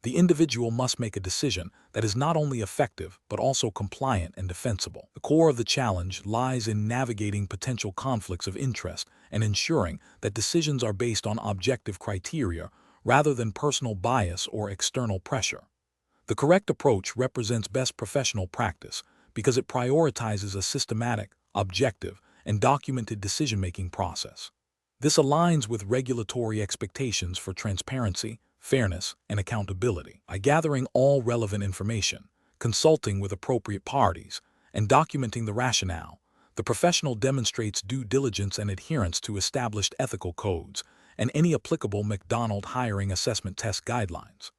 A: The individual must make a decision that is not only effective but also compliant and defensible. The core of the challenge lies in navigating potential conflicts of interest and ensuring that decisions are based on objective criteria rather than personal bias or external pressure. The correct approach represents best professional practice because it prioritizes a systematic, objective, and documented decision-making process. This aligns with regulatory expectations for transparency, fairness, and accountability. By gathering all relevant information, consulting with appropriate parties, and documenting the rationale, the professional demonstrates due diligence and adherence to established ethical codes and any applicable McDonald hiring assessment test guidelines.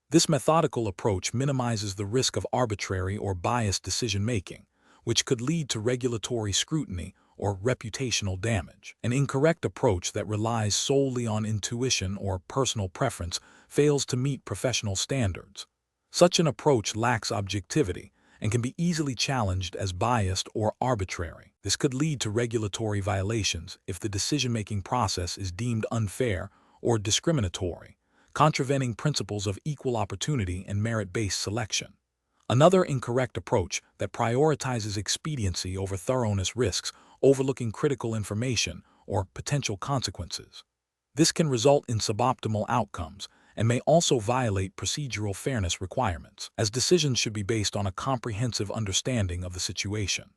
A: This methodical approach minimizes the risk of arbitrary or biased decision-making, which could lead to regulatory scrutiny or reputational damage. An incorrect approach that relies solely on intuition or personal preference fails to meet professional standards. Such an approach lacks objectivity and can be easily challenged as biased or arbitrary. This could lead to regulatory violations if the decision-making process is deemed unfair or discriminatory, contravening principles of equal opportunity and merit-based selection. Another incorrect approach that prioritizes expediency over thoroughness risks overlooking critical information or potential consequences. This can result in suboptimal outcomes and may also violate procedural fairness requirements, as decisions should be based on a comprehensive understanding of the situation.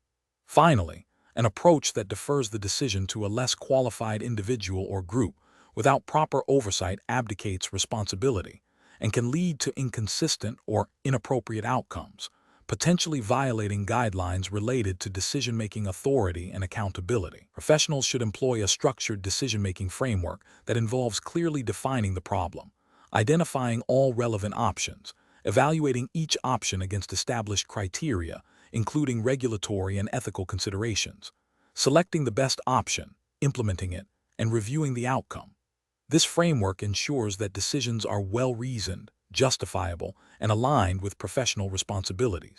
A: Finally, an approach that defers the decision to a less qualified individual or group without proper oversight abdicates responsibility and can lead to inconsistent or inappropriate outcomes, potentially violating guidelines related to decision-making authority and accountability. Professionals should employ a structured decision-making framework that involves clearly defining the problem, identifying all relevant options, evaluating each option against established criteria, including regulatory and ethical considerations, selecting the best option, implementing it, and reviewing the outcome. This framework ensures that decisions are well-reasoned, justifiable, and aligned with professional responsibilities.